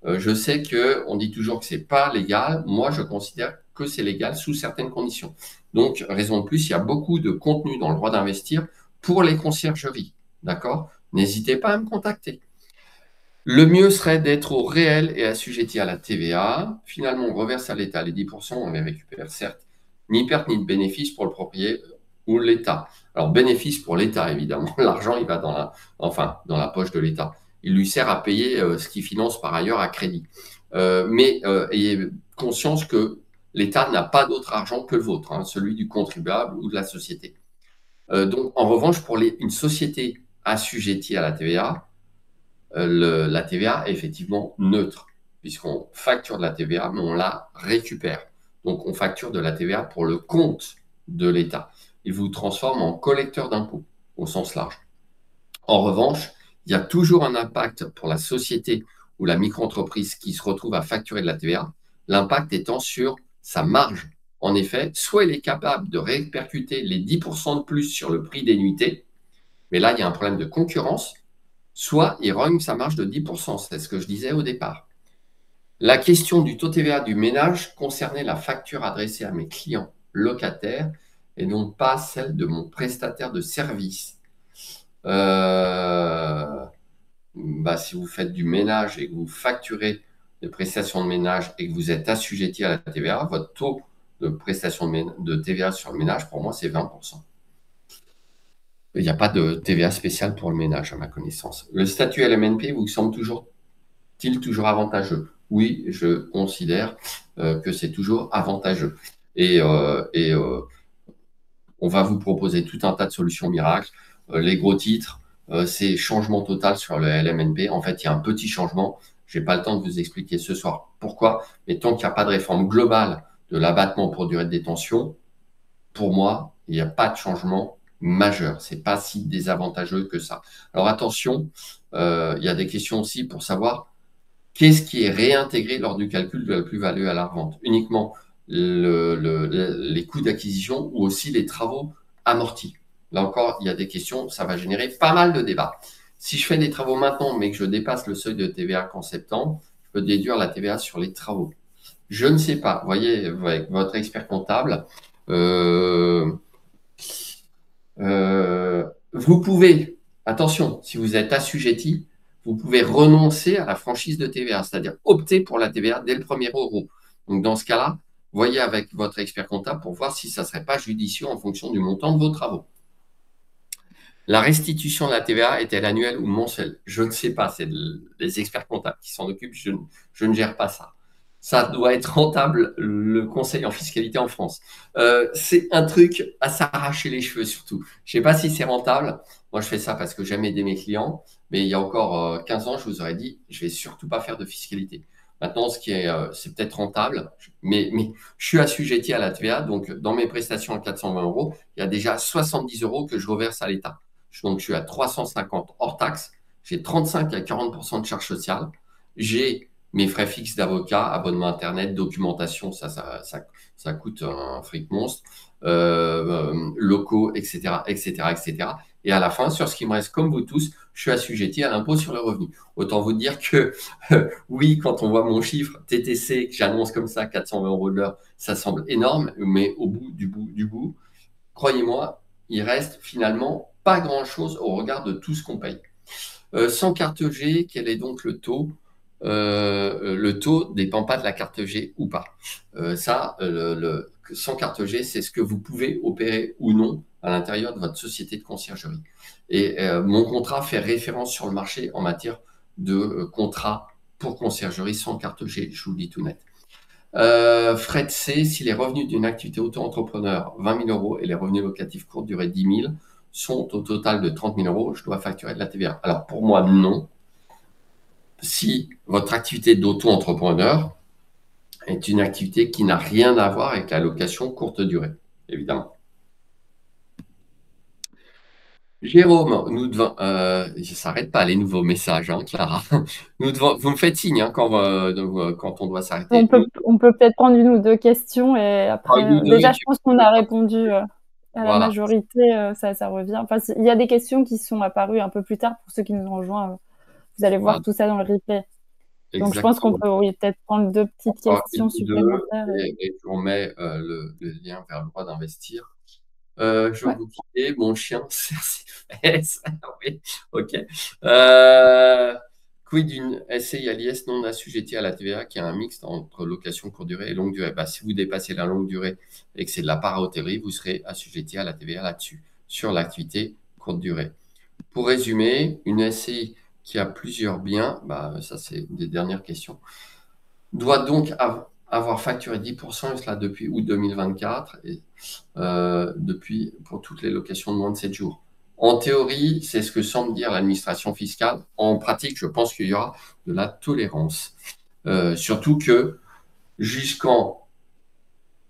Je sais qu'on dit toujours que ce n'est pas légal. Moi, je considère que c'est légal sous certaines conditions. Donc, raison de plus, il y a beaucoup de contenu dans le droit d'investir pour les conciergeries. D'accord? N'hésitez pas à me contacter. Le mieux serait d'être au réel et assujetti à la TVA. Finalement, on reverse à l'État les 10%, on les récupère, certes. Ni perte ni de bénéfice pour le propriétaire ou l'État. Alors, bénéfice pour l'État, évidemment. L'argent, il va dans la poche de l'État. Il lui sert à payer ce qu'il finance par ailleurs à crédit. Mais ayez conscience que l'État n'a pas d'autre argent que le vôtre, hein, celui du contribuable ou de la société. Donc, en revanche, pour une société assujettie à la TVA, la TVA est effectivement neutre, puisqu'on facture de la TVA, mais on la récupère. Donc, on facture de la TVA pour le compte de l'État. Il vous transforme en collecteur d'impôts, au sens large. En revanche, il y a toujours un impact pour la société ou la micro-entreprise qui se retrouve à facturer de la TVA, l'impact étant sur sa marge. En effet, soit il est capable de répercuter les 10% de plus sur le prix des nuitées, mais là, il y a un problème de concurrence, soit il rogne sa marge de 10%, c'est ce que je disais au départ. La question du taux TVA du ménage concernait la facture adressée à mes clients locataires et non pas celle de mon prestataire de service. Si vous faites du ménage et que vous facturez des prestations de ménage et que vous êtes assujetti à la TVA, votre taux de prestation de TVA sur le ménage, pour moi, c'est 20%. Il n'y a pas de TVA spéciale pour le ménage, à ma connaissance. Le statut LMNP vous semble-t-il toujours avantageux? Oui, je considère que c'est toujours avantageux. Et on va vous proposer tout un tas de solutions miracles. Les gros titres, c'est changement total sur le LMNP. En fait, il y a un petit changement. Je n'ai pas le temps de vous expliquer ce soir pourquoi, mais tant qu'il n'y a pas de réforme globale de l'abattement pour durée de détention, pour moi, il n'y a pas de changement majeur. Ce n'est pas si désavantageux que ça. Alors attention, il y a des questions aussi pour savoir qu'est-ce qui est réintégré lors du calcul de la plus-value à la revente. Uniquement les coûts d'acquisition ou aussi les travaux amortis. Là encore, il y a des questions, ça va générer pas mal de débats. Si je fais des travaux maintenant, mais que je dépasse le seuil de TVA qu'en septembre, je peux déduire la TVA sur les travaux. Je ne sais pas. Vous voyez, avec votre expert comptable, vous pouvez, attention, si vous êtes assujetti, vous pouvez renoncer à la franchise de TVA, c'est-à-dire opter pour la TVA dès le premier euro. Donc, dans ce cas-là, voyez avec votre expert comptable pour voir si ça ne serait pas judicieux en fonction du montant de vos travaux. La restitution de la TVA est-elle annuelle ou mensuelle? Je ne sais pas, c'est les experts comptables qui s'en occupent, je ne gère pas ça. ça doit être rentable, le conseil en fiscalité en France. C'est un truc à s'arracher les cheveux surtout. Je ne sais pas si c'est rentable. Moi, je fais ça parce que j'aime aider mes clients. Mais il y a encore 15 ans, je vous aurais dit, je vais surtout pas faire de fiscalité. Maintenant, c'est peut-être rentable, mais je suis assujetti à la TVA. Donc, dans mes prestations à 420 euros, il y a déjà 70 euros que je reverse à l'État. Donc, je suis à 350 hors taxe. J'ai 35 à 40% de charges sociales. J'ai mes frais fixes d'avocat, abonnement Internet, documentation, ça coûte un fric monstre, locaux, etc., etc., etc. Et à la fin, sur ce qui me reste, comme vous tous, je suis assujetti à l'impôt sur le revenu. Autant vous dire que oui, quand on voit mon chiffre TTC, que j'annonce comme ça, 420 euros de l'heure, ça semble énorme, mais au bout du bout, croyez-moi, il reste finalement pas grand-chose au regard de tout ce qu'on paye. Sans carte G, quel est donc le taux? Le taux dépend pas de la carte G ou pas. Sans carte G, c'est ce que vous pouvez opérer ou non à l'intérieur de votre société de conciergerie. Et mon contrat fait référence sur le marché en matière de contrat pour conciergerie sans carte G, je vous le dis tout net. Frais de C, si les revenus d'une activité auto-entrepreneur 20 000 euros et les revenus locatifs courte durée 10 000 sont au total de 30 000 euros, je dois facturer de la TVA. Alors pour moi, non. Si votre activité d'auto-entrepreneur est une activité qui n'a rien à voir avec la location courte durée, évidemment. Jérôme, ça ne s'arrête pas les nouveaux messages, hein, Clara. Vous me faites signe hein, quand on doit s'arrêter. On peut peut-être prendre une ou deux questions et après, déjà, je pense qu'on a répondu à la Voilà. majorité, ça revient. Enfin, il y a des questions qui sont apparues un peu plus tard pour ceux qui nous ont rejoints. Vous allez voir tout ça dans le replay. Donc, je pense qu'on peut peut-être prendre deux petites questions supplémentaires. Et je vous remets le lien vers le droit d'investir. Je vais vous quitter. Mon chien, CRCFS. Oui, ok. Quid d'une SCI à l'IS non assujettie à la TVA qui a un mixte entre location courte durée et longue durée? Si vous dépassez la longue durée et que c'est de la para-hôtellerie, vous serez assujetti à la TVA là-dessus, sur l'activité courte durée. Pour résumer, une SCI qui a plusieurs biens, ça c'est des dernières questions, doit donc avoir facturé 10%, et cela depuis août 2024, et pour toutes les locations de moins de 7 jours. En théorie, c'est ce que semble dire l'administration fiscale. En pratique, je pense qu'il y aura de la tolérance. Surtout que jusqu'en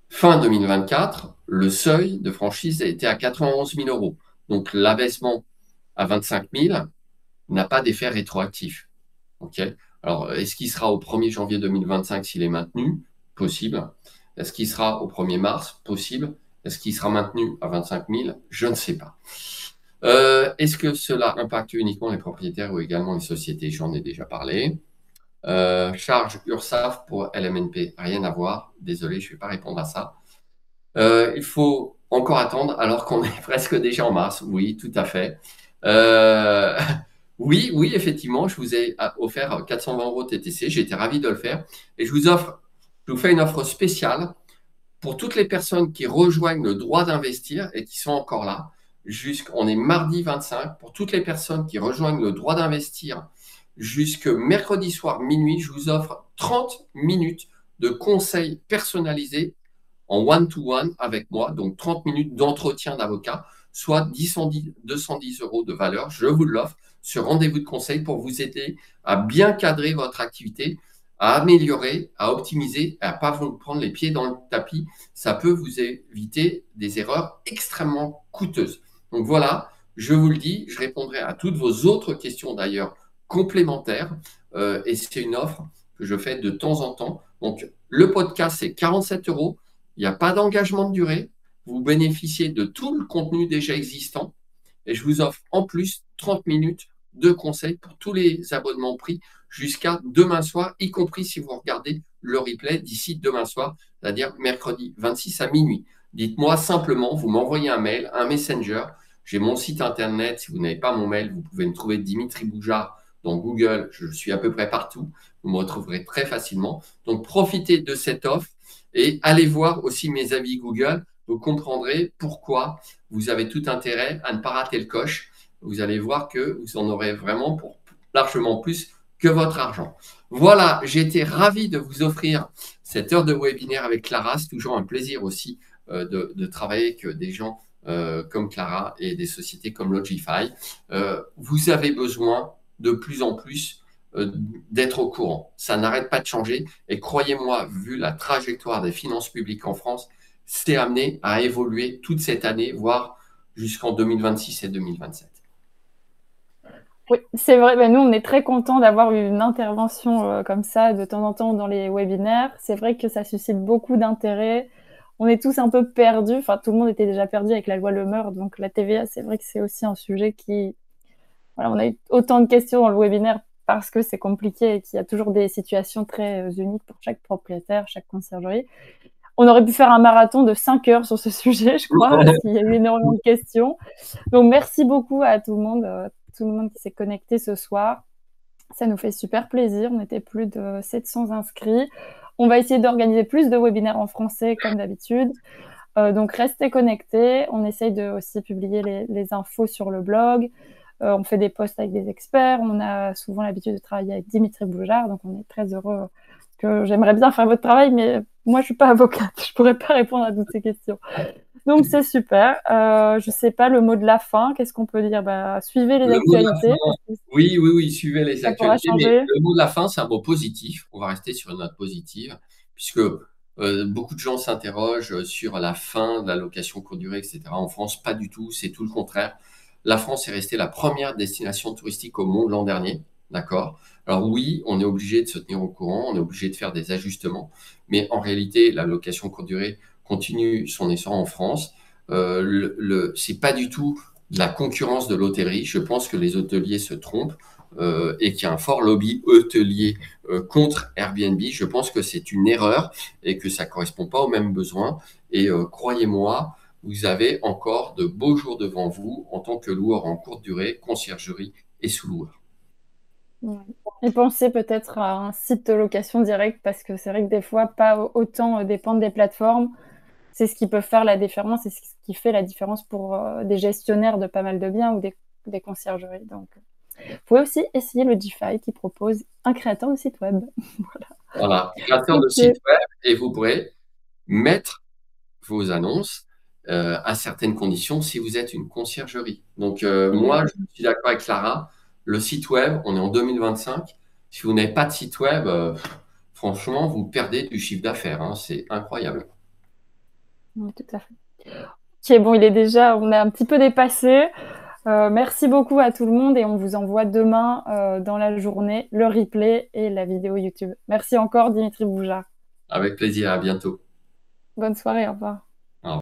fin 2024, le seuil de franchise a été à 91 000 euros. Donc l'abaissement à 25 000 n'a pas d'effet rétroactif. Okay. Alors, est-ce qu'il sera au 1er janvier 2025 s'il est maintenu? Possible. Est-ce qu'il sera au 1er mars? Possible. Est-ce qu'il sera maintenu à 25 000? Je ne sais pas. Est-ce que cela impacte uniquement les propriétaires ou également les sociétés? J'en ai déjà parlé. Charge URSSAF pour LMNP, rien à voir. Désolé, je ne vais pas répondre à ça. Il faut encore attendre alors qu'on est presque déjà en mars. Oui, tout à fait. Oui, effectivement, je vous ai offert 420 euros TTC. J'étais ravi de le faire. Et je vous fais une offre spéciale pour toutes les personnes qui rejoignent le droit d'investir et qui sont encore là. On est mardi 25. Pour toutes les personnes qui rejoignent le droit d'investir jusque mercredi soir minuit, je vous offre 30 minutes de conseils personnalisés en one-to-one avec moi. Donc 30 minutes d'entretien d'avocat, soit 210 euros de valeur. Je vous l'offre. Ce rendez-vous de conseil pour vous aider à bien cadrer votre activité, à améliorer, à optimiser, à ne pas vous prendre les pieds dans le tapis. Ça peut vous éviter des erreurs extrêmement coûteuses. Donc voilà, je vous le dis, je répondrai à toutes vos autres questions d'ailleurs complémentaires. Et c'est une offre que je fais de temps en temps. Donc le podcast, c'est 47 euros. Il n'y a pas d'engagement de durée. Vous bénéficiez de tout le contenu déjà existant. Et je vous offre en plus 30 minutes de conseils pour tous les abonnements pris jusqu'à demain soir, y compris si vous regardez le replay d'ici demain soir, c'est-à-dire mercredi 26 à minuit. Dites-moi simplement, vous m'envoyez un mail, un messenger. J'ai mon site internet. Si vous n'avez pas mon mail, vous pouvez me trouver Dimitri Boujard dans Google. Je suis à peu près partout. Vous me retrouverez très facilement. Donc, profitez de cette offre et allez voir aussi mes avis Google. Vous comprendrez pourquoi vous avez tout intérêt à ne pas rater le coche. Vous allez voir que vous en aurez vraiment pour largement plus que votre argent. Voilà, j'ai été ravi de vous offrir cette heure de webinaire avec Clara. C'est toujours un plaisir aussi de travailler avec des gens comme Clara et des sociétés comme Logify. Vous avez besoin de plus en plus d'être au courant. Ça n'arrête pas de changer. Et croyez-moi, vu la trajectoire des finances publiques en France, c'est amené à évoluer toute cette année, voire jusqu'en 2026 et 2027. Oui, c'est vrai. Ben, nous, on est très contents d'avoir une intervention comme ça de temps en temps dans les webinaires. C'est vrai que ça suscite beaucoup d'intérêt. On est tous un peu perdus. Enfin, tout le monde était déjà perdu avec la loi Le Meur. Donc, la TVA, c'est vrai que c'est aussi un sujet qui... Voilà, on a eu autant de questions dans le webinaire parce que c'est compliqué et qu'il y a toujours des situations très uniques pour chaque propriétaire, chaque conciergerie. On aurait pu faire un marathon de 5 heures sur ce sujet, je crois, parce qu'il y a eu énormément de questions. Donc, merci beaucoup à tout le monde qui s'est connecté ce soir. Ça nous fait super plaisir. On était plus de 700 inscrits. On va essayer d'organiser plus de webinaires en français, comme d'habitude. Donc, restez connectés. On essaye de aussi publier les infos sur le blog. On fait des posts avec des experts. On a souvent l'habitude de travailler avec Dimitri Boujard. Donc, on est très heureux que j'aimerais bien faire votre travail, mais moi, je suis pas avocate. Je pourrais pas répondre à toutes ces questions. Donc, c'est super. Je sais pas, le mot de la fin, qu'est-ce qu'on peut dire? Bah, suivez les Le mot de la actualités. fin, oui, oui, oui, suivez les Ça pourra actualités, mais changer. le mot de la fin, c'est un mot positif. On va rester sur une note positive, puisque beaucoup de gens s'interrogent sur la fin de la location courte durée, etc. En France, pas du tout, c'est tout le contraire. La France est restée la première destination touristique au monde l'an dernier, d'accord? Alors oui, on est obligé de se tenir au courant, on est obligé de faire des ajustements, mais en réalité, la location courte durée continue son essor en France. C'est pas du tout de la concurrence de l'hôtellerie. Je pense que les hôteliers se trompent et qu'il y a un fort lobby hôtelier contre Airbnb. Je pense que c'est une erreur et que ça ne correspond pas aux mêmes besoins. Et croyez-moi, vous avez encore de beaux jours devant vous en tant que loueur en courte durée, conciergerie et sous-loueur. Ouais. Et pensez peut-être à un site de location directe parce que c'est vrai que des fois, pas autant dépendre des plateformes. C'est ce qui peut faire la différence et ce qui fait la différence pour des gestionnaires de pas mal de biens ou des conciergeries. Donc, vous pouvez aussi essayer le Gify qui propose un créateur de site web. Voilà. Voilà, créateur de Ok. site web et vous pourrez mettre vos annonces à certaines conditions si vous êtes une conciergerie. Donc, moi, je suis d'accord avec Clara. Le site web, on est en 2025. Si vous n'avez pas de site web, franchement, vous perdez du chiffre d'affaires, hein. C'est incroyable. Oui, tout à fait. Ok, bon, on est un petit peu dépassé. Merci beaucoup à tout le monde et on vous envoie demain dans la journée le replay et la vidéo YouTube. Merci encore Dimitri Boujard. Avec plaisir, à bientôt. Bonne soirée, au revoir.